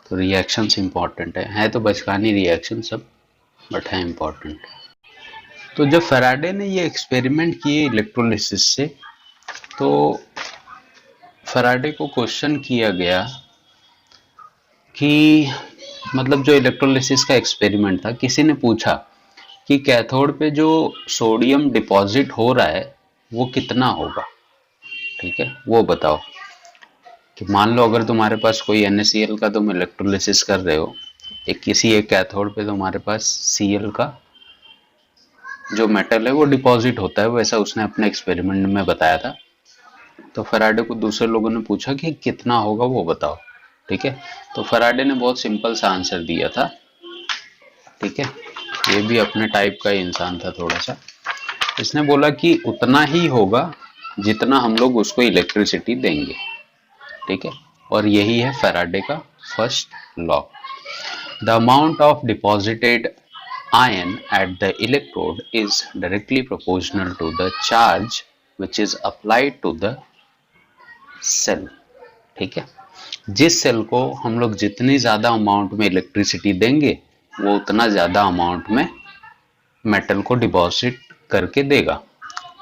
तो रिएक्शंस इंपॉर्टेंट है तो बचकानी रिएक्शन सब, बट है इंपॉर्टेंट। तो जब फैराडे ने ये एक्सपेरिमेंट किए इलेक्ट्रोलिसिस से, तो फैराडे को क्वेश्चन किया गया कि मतलब जो इलेक्ट्रोलिसिस का एक्सपेरिमेंट था, किसी ने पूछा कि कैथोड पे जो सोडियम डिपॉजिट हो रहा है वो कितना होगा, ठीक है, वो बताओ। कि मान लो अगर तुम्हारे पास कोई NaCl का तुम इलेक्ट्रोलिसिस कर रहे हो, किसी एक कैथोड पे तुम्हारे पास Cl का जो मेटल है वो डिपॉजिट होता है, वैसा उसने अपने एक्सपेरिमेंट में बताया था। तो फैराडे को दूसरे लोगों ने पूछा कि कितना होगा वो बताओ, ठीक है। तो फैराडे ने बहुत सिंपल सा आंसर दिया था, ठीक है, ये भी अपने टाइप का इंसान था थोड़ा सा। इसने बोला कि उतना ही होगा जितना हम लोग उसको इलेक्ट्रिसिटी देंगे, ठीक है। और यही है फैराडे का first law. The amount of deposited ion at the electrode is directly proportional to the charge which is applied to the cell। ठीक है, जिस सेल को हम लोग जितनी ज्यादा अमाउंट में इलेक्ट्रिसिटी देंगे वो उतना ज्यादा अमाउंट में मेटल को डिपॉजिट करके देगा,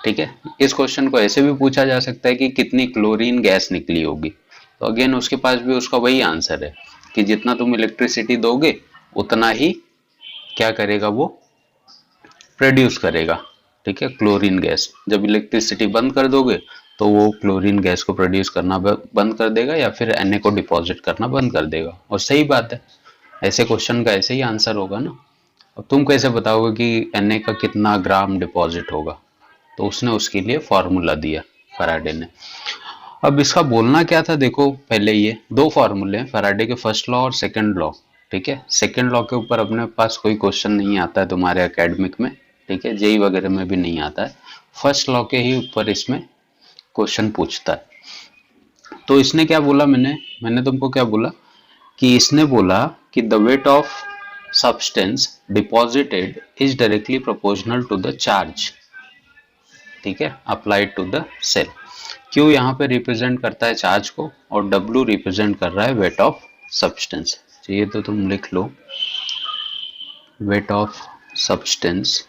ठीक है। इस क्वेश्चन को ऐसे भी पूछा जा सकता है कि कितनी क्लोरीन गैस निकली होगी, तो अगेन उसके पास भी उसका वही आंसर है कि जितना तुम इलेक्ट्रिसिटी दोगे उतना ही क्या करेगा, वो प्रोड्यूस करेगा, ठीक है, क्लोरीन गैस। जब इलेक्ट्रिसिटी बंद कर दोगे तो वो क्लोरीन गैस को प्रोड्यूस करना बंद कर देगा या फिर Na को डिपॉजिट करना बंद कर देगा। और सही बात है, ऐसे क्वेश्चन का ऐसे ही आंसर होगा ना। अब तुम कैसे बताओगे कि Na का कितना ग्राम डिपॉजिट होगा, तो उसने उसके लिए फॉर्मूला दिया फैराडे ने। अब इसका बोलना क्या था देखो, पहले ये दो फॉर्मूले हैं, फैराडे के फर्स्ट लॉ और सेकंड लॉ, ठीक है। सेकंड लॉ के ऊपर अपने पास कोई क्वेश्चन नहीं आता है तुम्हारे एकेडमिक में, ठीक है, जेई वगैरह में भी नहीं आता है। फर्स्ट लॉ के ही ऊपर इसमें क्वेश्चन पूछता है। तो इसने क्या बोला, मैंने तुमको क्या बोला कि इसने बोला कि the weight of substance deposited is directly proportional to the charge, ठीक है, applied to the cell. Q यहाँ पे रिप्रेजेंट करता है चार्ज को और W रिप्रेजेंट कर रहा है वेट ऑफ सब्सटेंस। चाहिए तो तुम लिख लो, weight of substance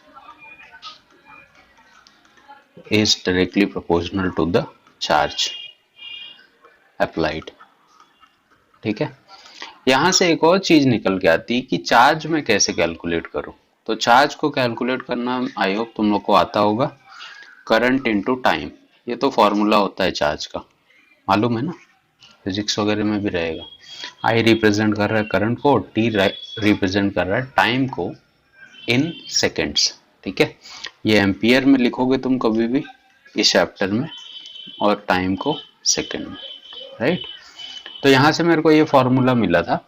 is directly proportional to the charge applied, ठीक है। यहां से एक और चीज निकल के आती कि चार्ज में कैसे कैलकुलेट करूं। तो चार्ज को कैलकुलेट करना आई होप तुम लोग को आता होगा, करंट इनटू टाइम। ये तो फॉर्मूला होता है चार्ज का, मालूम है ना, फिजिक्स वगैरह में भी रहेगा। आई रिप्रेजेंट कर रहा है करंट को, टी रिप्रेजेंट कर रहा है टाइम को इन सेकेंड्स, ठीक है। ये एम्पियर में लिखोगे तुम कभी भी इस चैप्टर में, और टाइम को सेकंड में, राइट। तो यहां से मेरे को ये फॉर्मूला मिला था।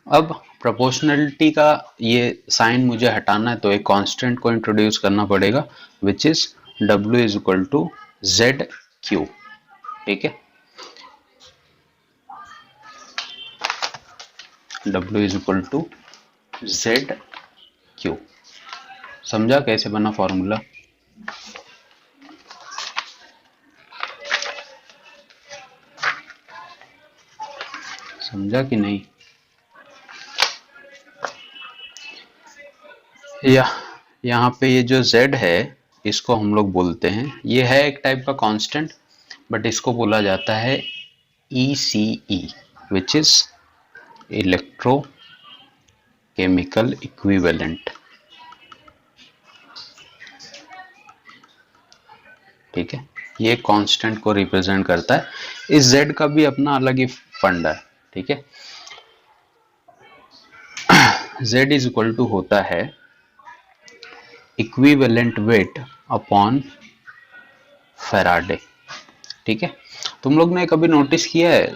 अब प्रोपोर्शनलिटी का ये साइन मुझे हटाना है, तो एक कांस्टेंट को इंट्रोड्यूस करना पड़ेगा, which is W is equal to ZQ, ठीक है। W is equal to ZQ। समझा कैसे बना फॉर्मूला? समझा कि नहीं? यहाँ पे ये जो Z है इसको हम लोग बोलते हैं, ये है एक टाइप का कांस्टेंट, बट इसको बोला जाता है ECE, which is electrochemical equivalent, ठीक है। ये कांस्टेंट को रिप्रेजेंट करता है। इस Z का भी अपना अलग ही फंडा है, ठीक है। Z इज इक्वल टू होता है इक्विवेलेंट वेट अपॉन फैराडे, ठीक है। तुम लोग ने कभी नोटिस किया है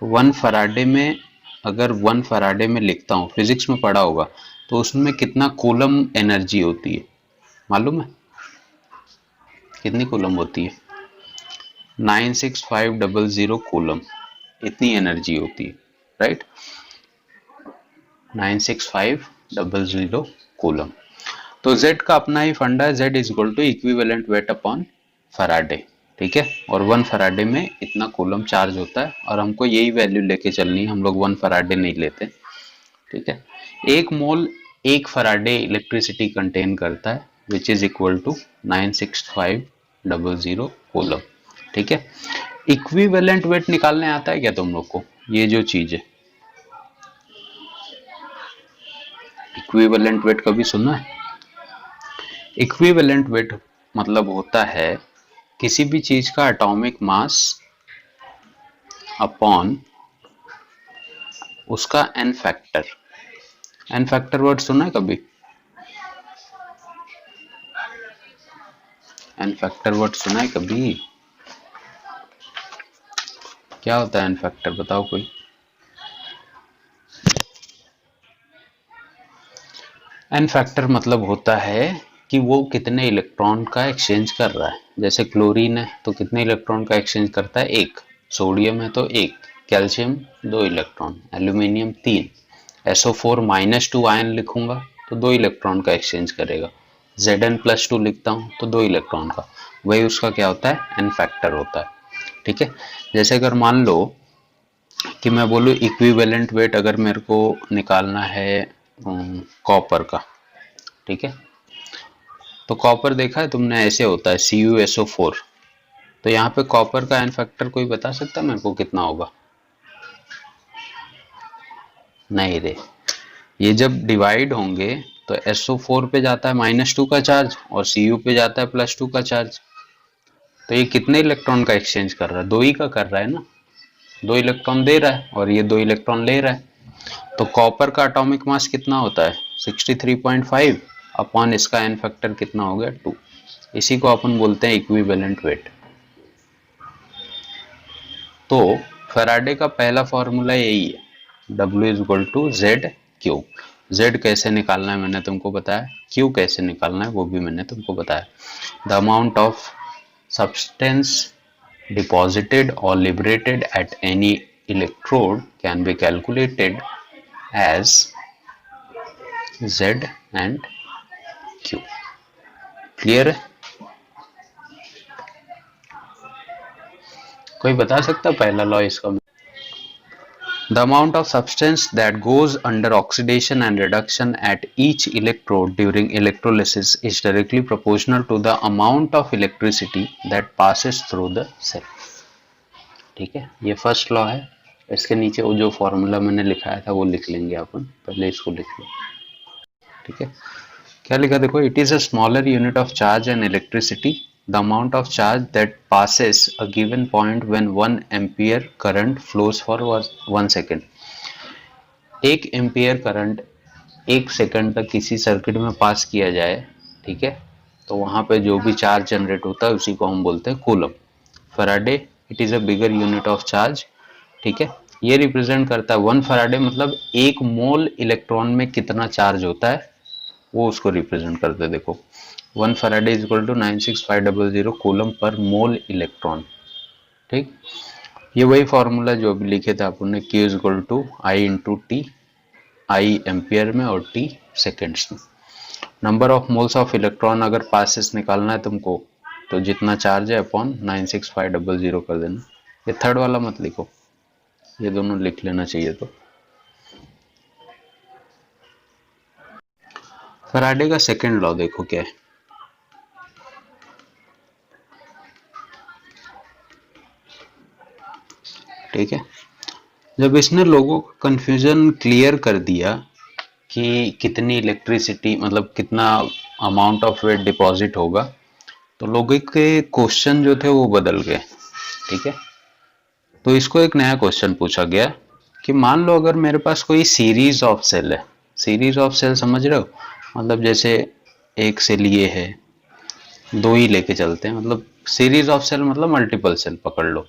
1 फैराडे में, अगर 1 फैराडे में लिखता हूँ, फिजिक्स में पढ़ा होगा, तो उसमें कितना कूलम एनर्जी होती है मालूम है? कितनी कूलम होती है? 96500 कूलम, इतनी एनर्जी होती है, राइट। 96500 कूलम। तो Z का अपना ही फंडा है, Z is equal to equivalent weight upon Faraday, ठीक है। और 1 फैराडे में इतना कूलम चार्ज होता है, और हमको यही वैल्यू लेके चलनी है, हम लोग 1 फैराडे नहीं लेते, ठीक है। 1 मोल 1 फैराडे इलेक्ट्रिसिटी कंटेन करता है, which is equal to 96500 coulomb, ठीक है। इक्विवेलेंट वेट निकालने आता है क्या तुम लोग को? ये जो चीज है इक्विवेलेंट वेट, कभी सुना है? इक्विवेलेंट वेट मतलब होता है किसी भी चीज का एटॉमिक मास अपॉन उसका n factor. n factor word सुना है कभी? n फैक्टर वर्ड सुना है कभी? क्या होता है n फैक्टर, बताओ कोई? n फैक्टर मतलब होता है कि वो कितने इलेक्ट्रॉन का एक्सचेंज कर रहा है। जैसे क्लोरीन है तो कितने इलेक्ट्रॉन का एक्सचेंज करता है? 1। सोडियम है तो 1, calcium 2 electron, aluminium 3, SO4 -2 ion लिखूंगा तो 2 इलेक्ट्रॉन का एक्सचेंज करेगा। Zn+2 लिखता हूं तो 2 इलेक्ट्रॉन का, वही उसका क्या होता है? n फैक्टर होता है, ठीक है। जैसे अगर मान लो कि मैं बोलूं इक्विवेलेंट वेट अगर मेरे को निकालना है कॉपर का, ठीक है। तो कॉपर देखा है तुमने, ऐसे होता है CuSO4। तो यहाँ पे कॉपर का n फैक्टर कोई बता सकता है मेरे को कितना होगा? नहीं रे, ये जब डिवाइड होंगे तो SO4 पे जाता है -2 का चार्ज और Cu पे जाता है +2 का चार्ज। तो ये कितने इलेक्ट्रॉन का एक्सचेंज कर रहा है? 2 ही का कर रहा है ना, 2 इलेक्ट्रॉन दे रहा है और ये 2 इलेक्ट्रॉन ले रहा है। तो कॉपर का एटॉमिक मास कितना होता है? 63.5 अपॉन इसका n फैक्टर कितना हो गया? 2। इसी को अपन बोलते हैं इक्विवेलेंट वेट। तो फैराडे का पहला फॉर्मूला यही है, W is equal to ZQ। Z कैसे निकालना है मैंने तुमको बताया, क्यू कैसे निकालना है वो भी मैंने तुमको बताया। The amount of substance deposited or liberated at any electrode can be calculated as Z and Q। Clear है? कोई बता सकता पहला लॉ इसका? The amount of substance that goes under oxidation and reduction at each electrode during electrolysis is directly proportional to the amount of electricity that passes through the cell। ठीक है, ये first law है। इसके नीचे वो जो formula मैंने लिखाया था वो लिख लेंगे अपन, पहले इसको लिख लो। ठीक है, क्या लिखा देखो, it is a smaller unit of charge and electricity, the amount of charge that passes a given point when 1 ampere current flows for 1 second. 1 ampere current 1 second तक किसी सर्किट में पास किया जाए, ठीक है, तो वहां पे जो भी चार्ज जनरेट होता है उसी को हम बोलते हैं coulomb. Faraday it is a bigger unit of charge. ठीक है, ये रिप्रेजेंट करता है 1 फैराडे मतलब 1 मोल इलेक्ट्रॉन में कितना चार्ज होता है वो उसको रिप्रेजेंट करते हैं। देखो 1 Faraday is equal to 96500 coulomb per mole electron. ठीक, ये वही फॉर्मूला जो अभी लिखे थे अपन ने, Q is equal to I into T, I ampere में और टी सेकेंड्स में। Number of moles of electron अगर पासेस निकालना है तुमको तो जितना चार्ज है अपॉन 96500 कर देना। ये थर्ड वाला मत लिखो, ये दोनों लिख लेना चाहिए। तो फैराडे का सेकंड लॉ देखो क्या है। ठीक है, जब इसने लोगों को कंफ्यूजन क्लियर कर दिया कि कितनी इलेक्ट्रिसिटी मतलब कितना अमाउंट ऑफ वेट डिपॉजिट होगा, तो लोगों के क्वेश्चन जो थे वो बदल गए। ठीक है, तो इसको एक नया क्वेश्चन पूछा गया कि मान लो अगर मेरे पास कोई सीरीज ऑफ सेल है। सीरीज ऑफ सेल समझ रहे हो, मतलब जैसे एक सेल ये है, दो ही लेके चलते हैं, मतलब सीरीज ऑफ सेल मतलब मल्टीपल सेल पकड़ लो।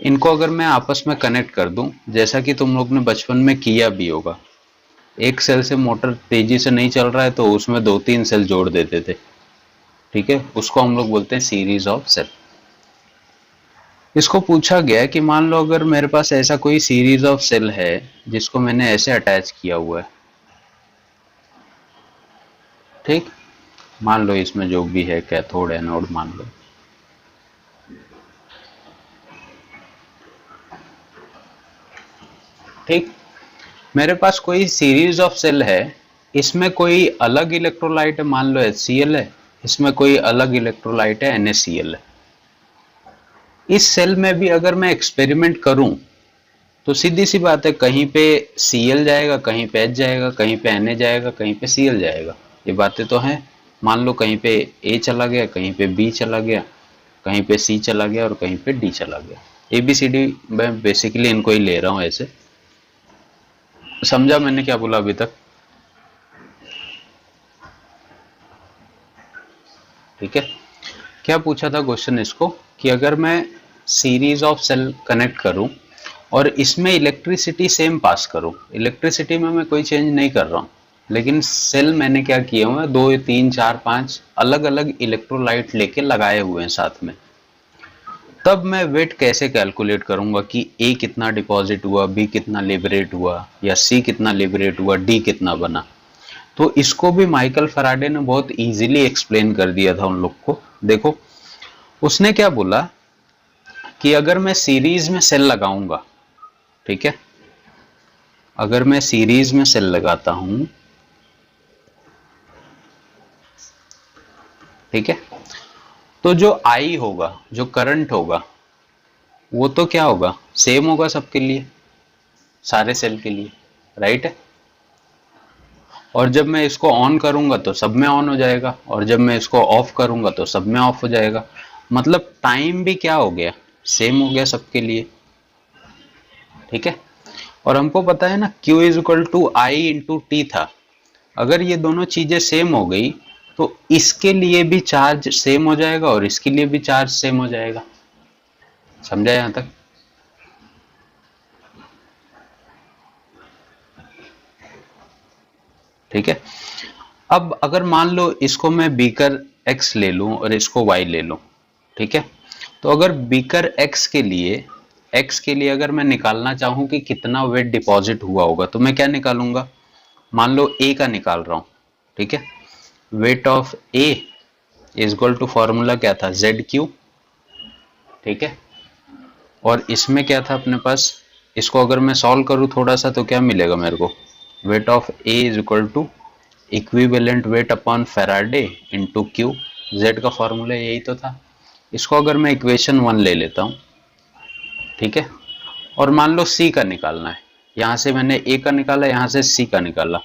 इनको अगर मैं आपस में कनेक्ट कर दूं, जैसा कि तुम लोग ने बचपन में किया भी होगा, एक सेल से मोटर तेजी से नहीं चल रहा है तो उसमें 2-3 सेल जोड़ देते थे। ठीक है, उसको हम लोग बोलते हैं सीरीज ऑफ सेल। इसको पूछा गया कि मान लो अगर मेरे पास ऐसा कोई सीरीज ऑफ सेल है जिसको मैंने ऐसे अटैच किया हुआ है। ठीक, मान लो इसमें जो भी है कैथोड एनोड मान लो। ठीक, मेरे पास कोई सीरीज ऑफ सेल है, इसमें कोई अलग इलेक्ट्रोलाइट है, मान लो HCl है, इसमें कोई अलग इलेक्ट्रोलाइट है NaCl है। इस सेल में भी अगर मैं एक्सपेरिमेंट करूं तो सीधी सी बात है, कहीं पे Cl जाएगा, कहीं पे H जाएगा, कहीं पे Na जाएगा, कहीं पे Cl जाएगा। ये बातें तो हैं। मान लो कहीं पे A चला गया, कहीं पे B चला गया, कहीं पे C चला गया और कहीं पे D चला गया। ABCD मैं बेसिकली इनको ही ले रहा हूं ऐसे। समझा मैंने क्या बोला अभी तक? ठीक है, क्या पूछा था क्वेश्चन इसको कि अगर मैं सीरीज ऑफ सेल कनेक्ट करूं और इसमें इलेक्ट्रिसिटी सेम पास करूं, इलेक्ट्रिसिटी में मैं कोई चेंज नहीं कर रहा हूं, लेकिन सेल मैंने क्या किया हुआ है, 2 3 4 5 अलग अलग इलेक्ट्रोलाइट लेके लगाए हुए हैं साथ में। तब मैं वेट कैसे कैलकुलेट करूंगा कि A कितना डिपॉजिट हुआ, B कितना लिबरेट हुआ, या C कितना लिबरेट हुआ, D कितना बना। तो इसको भी माइकल फैराडे ने बहुत इजीली एक्सप्लेन कर दिया था उन लोग को। देखो उसने क्या बोला कि अगर मैं सीरीज में सेल लगाऊंगा, ठीक है, अगर मैं सीरीज में सेल लगाता हूं, ठीक है, तो जो I होगा, जो करंट होगा, वो तो क्या होगा, सेम होगा सबके लिए, सारे सेल के लिए, राइट है। और जब मैं इसको ऑन करूंगा तो सब में ऑन हो जाएगा, और जब मैं इसको ऑफ करूंगा तो सब में ऑफ हो जाएगा। मतलब टाइम भी क्या हो गया, सेम हो गया सबके लिए। ठीक है, और हमको पता है ना Q is equal to I into T था। अगर ये दोनों चीजें सेम हो गई तो इसके लिए भी चार्ज सेम हो जाएगा और इसके लिए भी चार्ज सेम हो जाएगा। समझा यहां तक? ठीक है, अब अगर मान लो इसको मैं बीकर x ले लूं और इसको y ले लूं, ठीक है, तो अगर बीकर x के लिए अगर मैं निकालना चाहूं कि कितना वेट डिपॉजिट हुआ होगा, तो मैं क्या निकालूंगा, मान लो A का निकाल रहा हूं, ठीक है, weight of A is equal to formula क्या था, ZQ, ठीक है, और इसमें क्या था अपने पास, इसको अगर मैं सॉल्व करूं थोड़ा सा तो क्या मिलेगा मेरे को, weight of A is equal to equivalent weight upon Faraday into Q, Z का फॉर्मूला यही तो था। इसको अगर मैं इक्वेशन 1 ले लेता हूं, ठीक है, और मान लो C का निकालना है, यहां से मैंने A का निकाला, यहां से C का निकाला,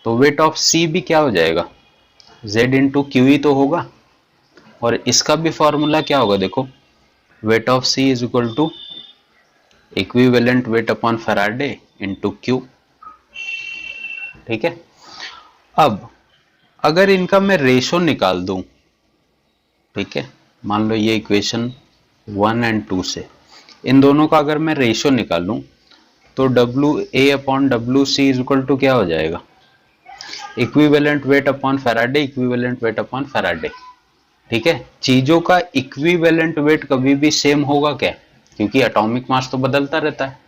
तो वेट ऑफ C भी क्या हो जाएगा, Z इंटू क्यू ही तो होगा, और इसका भी फॉर्मूला क्या होगा, देखो weight of C is equal to equivalent weight upon Faraday into Q, ठीक है। अब अगर इनका मैं रेशो निकाल दूं, ठीक है, मान लो ये इक्वेशन 1 एंड 2 से इन दोनों का अगर मैं रेशो निकालूं, तो WA upon WC is equal to क्या हो जाएगा, equivalent weight upon Faraday, equivalent weight upon Faraday, ठीक है। चीजों का इक्विवेलेंट वेट कभी भी सेम होगा क्या, क्योंकि एटॉमिक मास तो बदलता रहता है,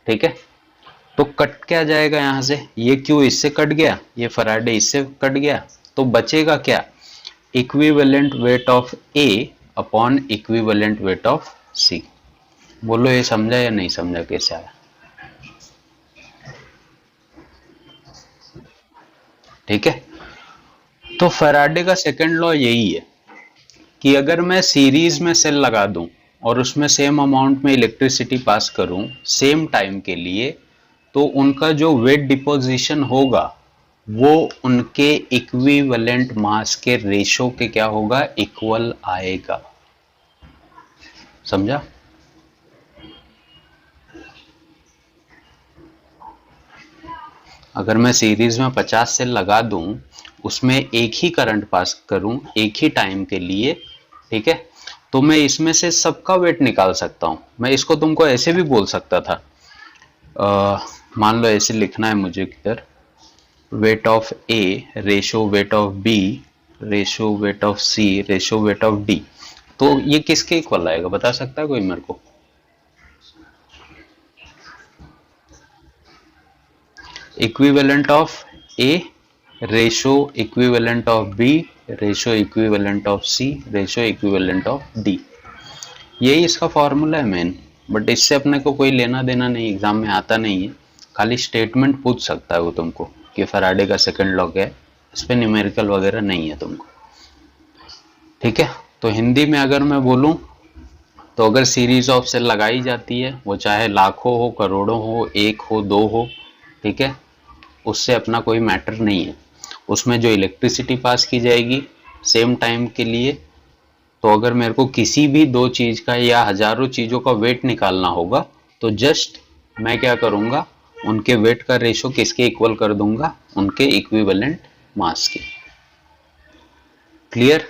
ठीक है, तो कट क्या जाएगा यहां से, ये क्यू इससे कट गया, ये फैराडे इससे कट गया, तो बचेगा क्या, equivalent weight of A upon equivalent weight of C। बोलो ये समझा या नहीं समझा, कैसे आया, ठीक है। तो फैराडे का सेकंड लॉ यही है कि अगर मैं सीरीज में सेल लगा दूं और उसमें सेम अमाउंट में इलेक्ट्रिसिटी पास करूं सेम टाइम के लिए, तो उनका जो वेट डिपोजिशन होगा वो उनके इक्विवेलेंट मास के रेशो के क्या होगा, इक्वल आएगा, समझा। अगर मैं सीरीज में 50 सेल लगा दूं, उसमें एक ही करंट पास करूं एक ही टाइम के लिए, ठीक है, तो मैं इसमें से सबका वेट निकाल सकता हूं। मैं इसको तुमको ऐसे भी बोल सकता था, मान लो ऐसे लिखना है मुझे इधर, wait of A ratio weight of B ratio wait of C ratio weight of D, तो ये किसके इक्वल आएगा, बता सकता है कोई मेरे को, equivalent of A ratio equivalent of B ratio equivalent of C ratio equivalent of D, यही इसका फॉर्मूला है मेन, बट इससे अपने को कोई लेना देना नहीं, एग्जाम में आता नहीं है, खाली स्टेटमेंट पूछ सकता है वो तुमको कि फैराडे का सेकंड लॉ क्या है, इस पे न्यूमेरिकल वगैरह नहीं है तुमको, ठीक है। तो हिंदी में अगर मैं बोलूं, तो अगर सीरीज ऑफ सेल लगाई जाती है, वो चाहे लाखों हो, करोड़ों हो, एक हो, दो हो, ठीक है, उससे अपना कोई मैटर नहीं है, उसमें जो इलेक्ट्रिसिटी पास की जाएगी सेम टाइम के लिए, तो अगर मेरे को किसी भी दो चीज का या हजारों चीजों का वेट निकालना होगा, तो जस्ट मैं क्या करूंगा, उनके वेट का रेशो किसके इक्वल कर दूंगा, उनके इक्विवेलेंट मास के। Clear.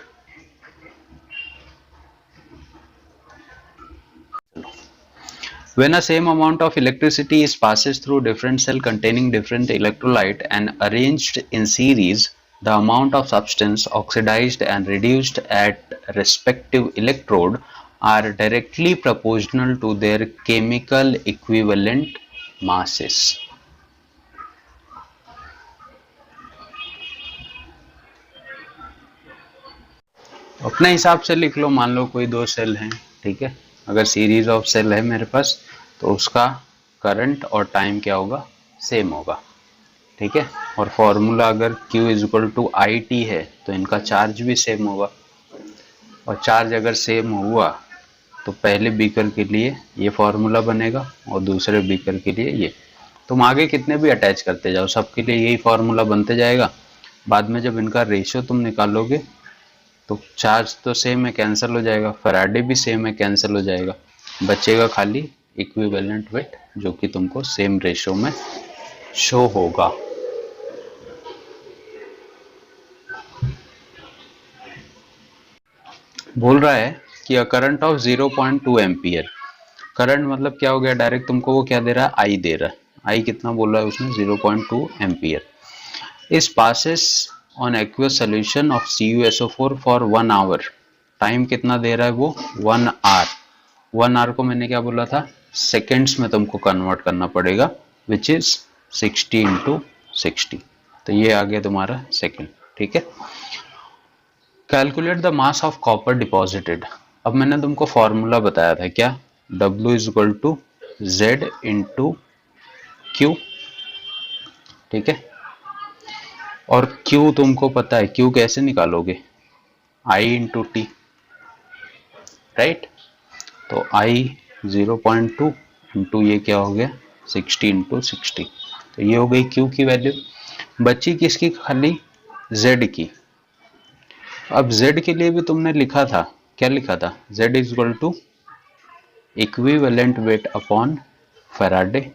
When a same amount of electricity is passes through different cell containing different electrolyte and arranged in series, the amount of substance oxidized and reduced at respective electrode are directly proportional to their chemical equivalent masses. अपने हिसाब से लिख लो, मान लो कोई दो cell हैं, ठीक है, अगर सीरीज ऑफ सेल है मेरे पास, तो उसका करंट और टाइम क्या होगा, सेम होगा, ठीक है, और फॉर्मूला अगर Q is equal to IT है, तो इनका चार्ज भी सेम होगा, और चार्ज अगर सेम हुआ तो पहले बीकर के लिए ये फॉर्मूला बनेगा और दूसरे बीकर के लिए ये, तुम आगे कितने भी अटैच करते जाओ सबके लिए यही फॉर्मूला बनते जाएगा। बाद में जब इनका रेशियो तुम निकालोगे तो चार्ज तो सेम है, कैंसिल हो जाएगा, फैराडे भी सेम है, कैंसिल हो जाएगा, बचेगा खाली इक्विवेलेंट वेट जो कि तुमको सेम रेशियो में शो होगा। बोल रहा है कि a current of 0.2 ampere, current मतलब क्या हो गया, डायरेक्ट तुमको वो क्या दे रहा है, आई दे रहा है, आई कितना बोल रहा है उसने, 0.2 एम्पियर, इस passes on aqueous solution of CuSO4 for 1 hour. Time कितना दे रहा है वो 1 आवर। 1 आवर को मैंने क्या बोला था, सेकेंड्स में तुमको कन्वर्ट करना पड़ेगा, विच इज 60 इंटू 60। तो ये आ गया तुम्हारा सेकेंड। ठीक है, calculate the mass of copper deposited. अब मैंने तुमको फॉर्मूला बताया था क्या, W is equal to Z into Q। ठीक है, और Q तुमको पता है, Q कैसे निकालोगे, I इंटू टी, राइट। तो I 0.2 इंटू ये क्या हो गया 60 इंटू 60। तो ये हो गई Q की वैल्यू। बची किसकी, खाली Z की। अब Z के लिए भी तुमने लिखा था, क्या लिखा था, Z is equal to equivalent weight upon Faraday.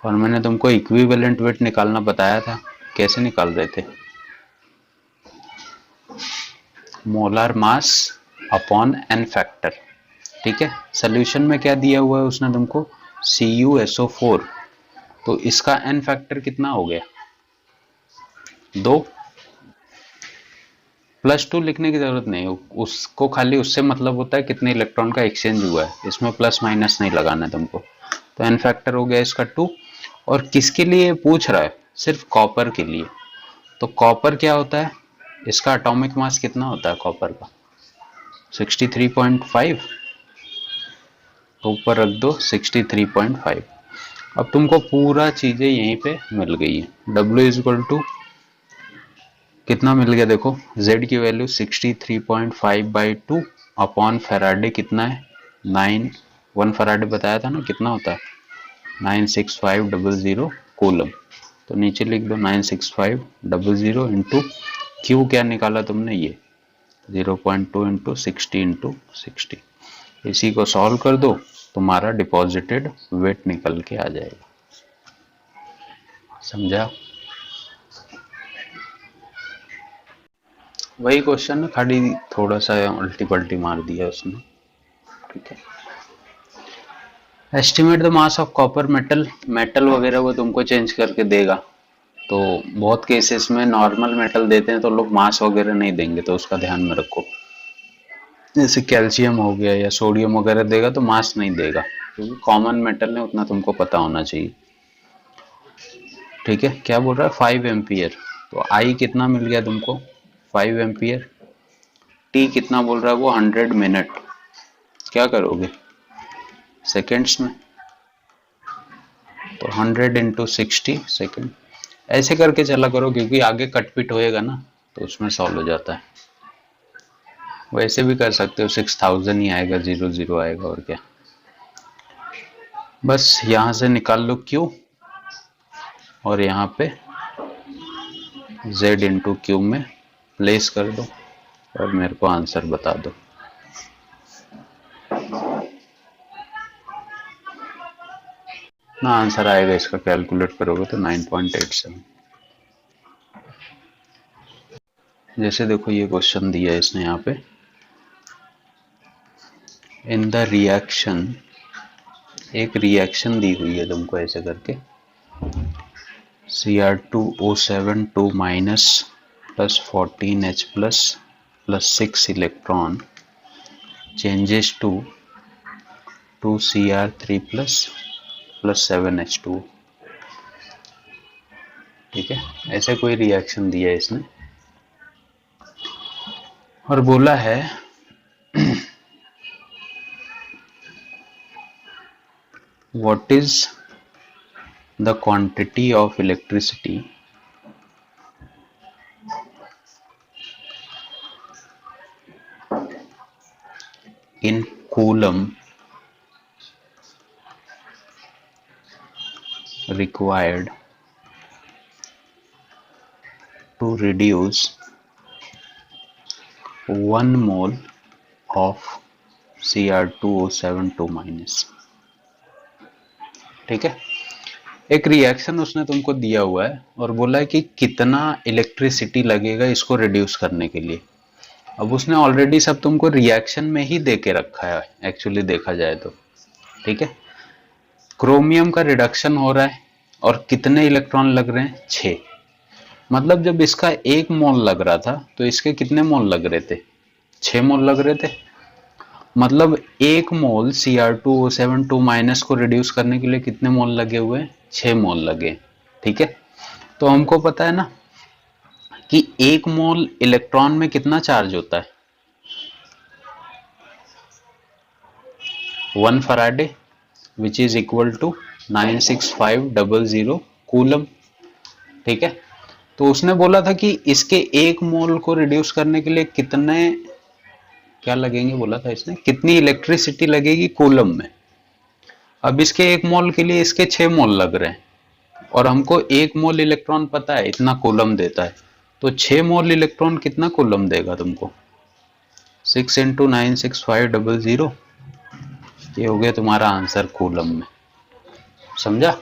और मैंने तुमको इक्विवेलेंट वेट निकालना बताया था, कैसे निकाल रहे थे, molar mass upon N factor. ठीक है, सोल्यूशन में क्या दिया हुआ है उसने तुमको, CuSO4। तो इसका एन फैक्टर कितना हो गया 2। +2 लिखने की जरूरत नहीं, उसको खाली उससे मतलब होता है कितने इलेक्ट्रॉन का एक्सचेंज हुआ है, इसमें प्लस माइनस नहीं लगाना है तुमको। तो एन फैक्टर हो गया इसका 2। और किसके लिए पूछ रहा है, सिर्फ कॉपर के लिए। तो कॉपर क्या होता है, इसका एटॉमिक मास कितना होता है कॉपर का 63.5। तो ऊपर रख दो 63.5। अब तुमको पूरा चीजें यहीं पे मिल गई है। W इज इक्वल टू कितना मिल गया देखो, Z की वैल्यू 63.5/2 अपॉन फैराडे कितना है 9, 1 फैराडे बताया था ना कितना होता है 96500 कूलम। तो नीचे लिख दो 96500 इंटू क्यू क्या निकाला तुमने, ये 0.2 इंटू 60 इंटू 60। इसी को सॉल्व कर दो, तुम्हारा डिपॉजिटेड वेट निकल के आ जाएगा। समझा, वही क्वेश्चन है, खाली थोड़ा सा उल्टी पल्टी मार दिया उसने। ठीक है, estimate the mass of copper metal. Metal वगैरह वो तुमको चेंज करके देगा। तो बहुत केसेस में नॉर्मल मेटल देते हैं तो लोग मास वगैरह नहीं देंगे, तो उसका ध्यान में रखो। जैसे कैल्शियम हो गया या सोडियम वगैरह देगा तो मास नहीं देगा, क्योंकि कॉमन मेटल है, उतना तुमको पता होना चाहिए। ठीक है, क्या बोल रहा है 5 एम्पियर। तो आई कितना मिल गया तुमको 5 एम्पियर। टी कितना बोल रहा है वो 100 मिनट। क्या करोगे सेकेंड्स में, तो 100 इंटू 60 सेकेंड। ऐसे करके चला करो, क्योंकि आगे कट पिट होएगा ना तो उसमें सॉल्व हो जाता है। वैसे भी कर सकते हो, 6000 ही आएगा, 00 आएगा, और क्या। बस यहां से निकाल लो Q और यहाँ पे Z इंटू क्यू में प्लेस कर दो और मेरे को आंसर बता दो। ना आंसर आएगा इसका, कैलकुलेट करोगे तो 9.87। जैसे देखो ये क्वेश्चन दिया है इसने यहाँ पे, इन द रिएक्शन, एक रिएक्शन दी हुई है तुमको ऐसे करके, Cr2O7 2 minus plus 14H plus plus 6 electron changes to 2Cr3 plus plus 7H2। ठीक है, ऐसे कोई रिएक्शन दिया है इसने और बोला है what is the quantity of electricity in coulomb required to reduce 1 mole of Cr2O7 2 minus। ठीक है, एक रिएक्शन उसने तुमको दिया हुआ है और बोला है कि कितना इलेक्ट्रिसिटी लगेगा इसको रिड्यूस करने के लिए। अब उसने ऑलरेडी सब तुमको रिएक्शन में ही दे के रखा है एक्चुअली देखा जाए तो। ठीक है, क्रोमियम का रिडक्शन हो रहा है और कितने इलेक्ट्रॉन लग रहे हैं 6। मतलब जब इसका 1 मोल लग रहा था तो इसके कितने मोल लग रहे थे? 6 मोल लग रहे थे। मतलब 1 मोल Cr2O7 माइनस को रिड्यूस करने के लिए कितने मोल लगे हुए हैं? 6 मोल लगे। ठीक है, तो हमको पता है ना कि 1 मोल इलेक्ट्रॉन में कितना चार्ज होता है? 1 Faraday which is equal to 96500 coulomb. ठीक है, तो उसने बोला था कि इसके 1 मोल को रिड्यूस करने के लिए कितने क्या लगेंगे, बोला था इसने कितनी इलेक्ट्रिसिटी लगेगी कूलम में। अब इसके 1 मोल के लिए इसके 6 मोल लग रहे हैं और हमको 1 मोल इलेक्ट्रॉन पता है इतना कूलम देता है, तो 6 मोल इलेक्ट्रॉन कितना कूलम देगा तुमको? 6 इंटू 96500, ये हो गया तुम्हारा आंसर कूलम में। समझा?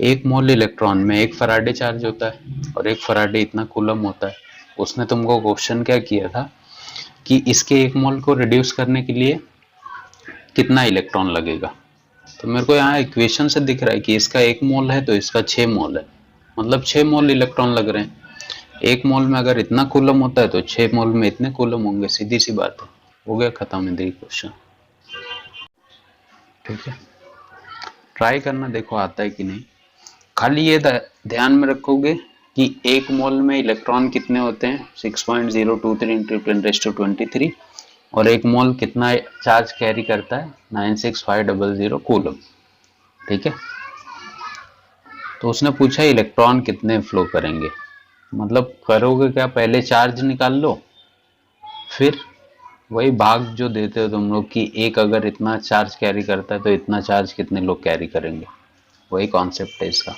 एक मोल इलेक्ट्रॉन में 1 फराडे चार्ज होता है और 1 फराडे इतना कूलम होता है। उसने तुमको क्वेश्चन क्या किया था कि इसके 1 मोल को रिड्यूस करने के लिए कितना इलेक्ट्रॉन लगेगा। तो मेरे को यहाँ इक्वेशन से दिख रहा है कि इसका 1 मोल है तो इसका 6 मोल है, मतलब 6 मोल इलेक्ट्रॉन लग रहे हैं। 1 मोल में अगर इतना कूलम होता है तो 6 मोल में इतने कूलम होंगे, सीधी सी बात है। हो गया खत्म है क्वेश्चन। ठीक है, ट्राई करना, देखो आता है कि नहीं। खाली ये ध्यान में रखोगे कि 1 मोल में इलेक्ट्रॉन कितने होते हैं? 6.023 इंटू 10⁻23 और 1 मोल कितना चार्ज कैरी करता है? 96500 कूलम। ठीक है, तो उसने पूछा इलेक्ट्रॉन कितने फ्लो करेंगे। मतलब करोगे क्या, पहले चार्ज निकाल लो, फिर वही भाग जो देते हो तुम लोग कि एक अगर इतना चार्ज कैरी करता है तो इतना चार्ज कितने लोग कैरी करेंगे, वही कॉन्सेप्ट है इसका।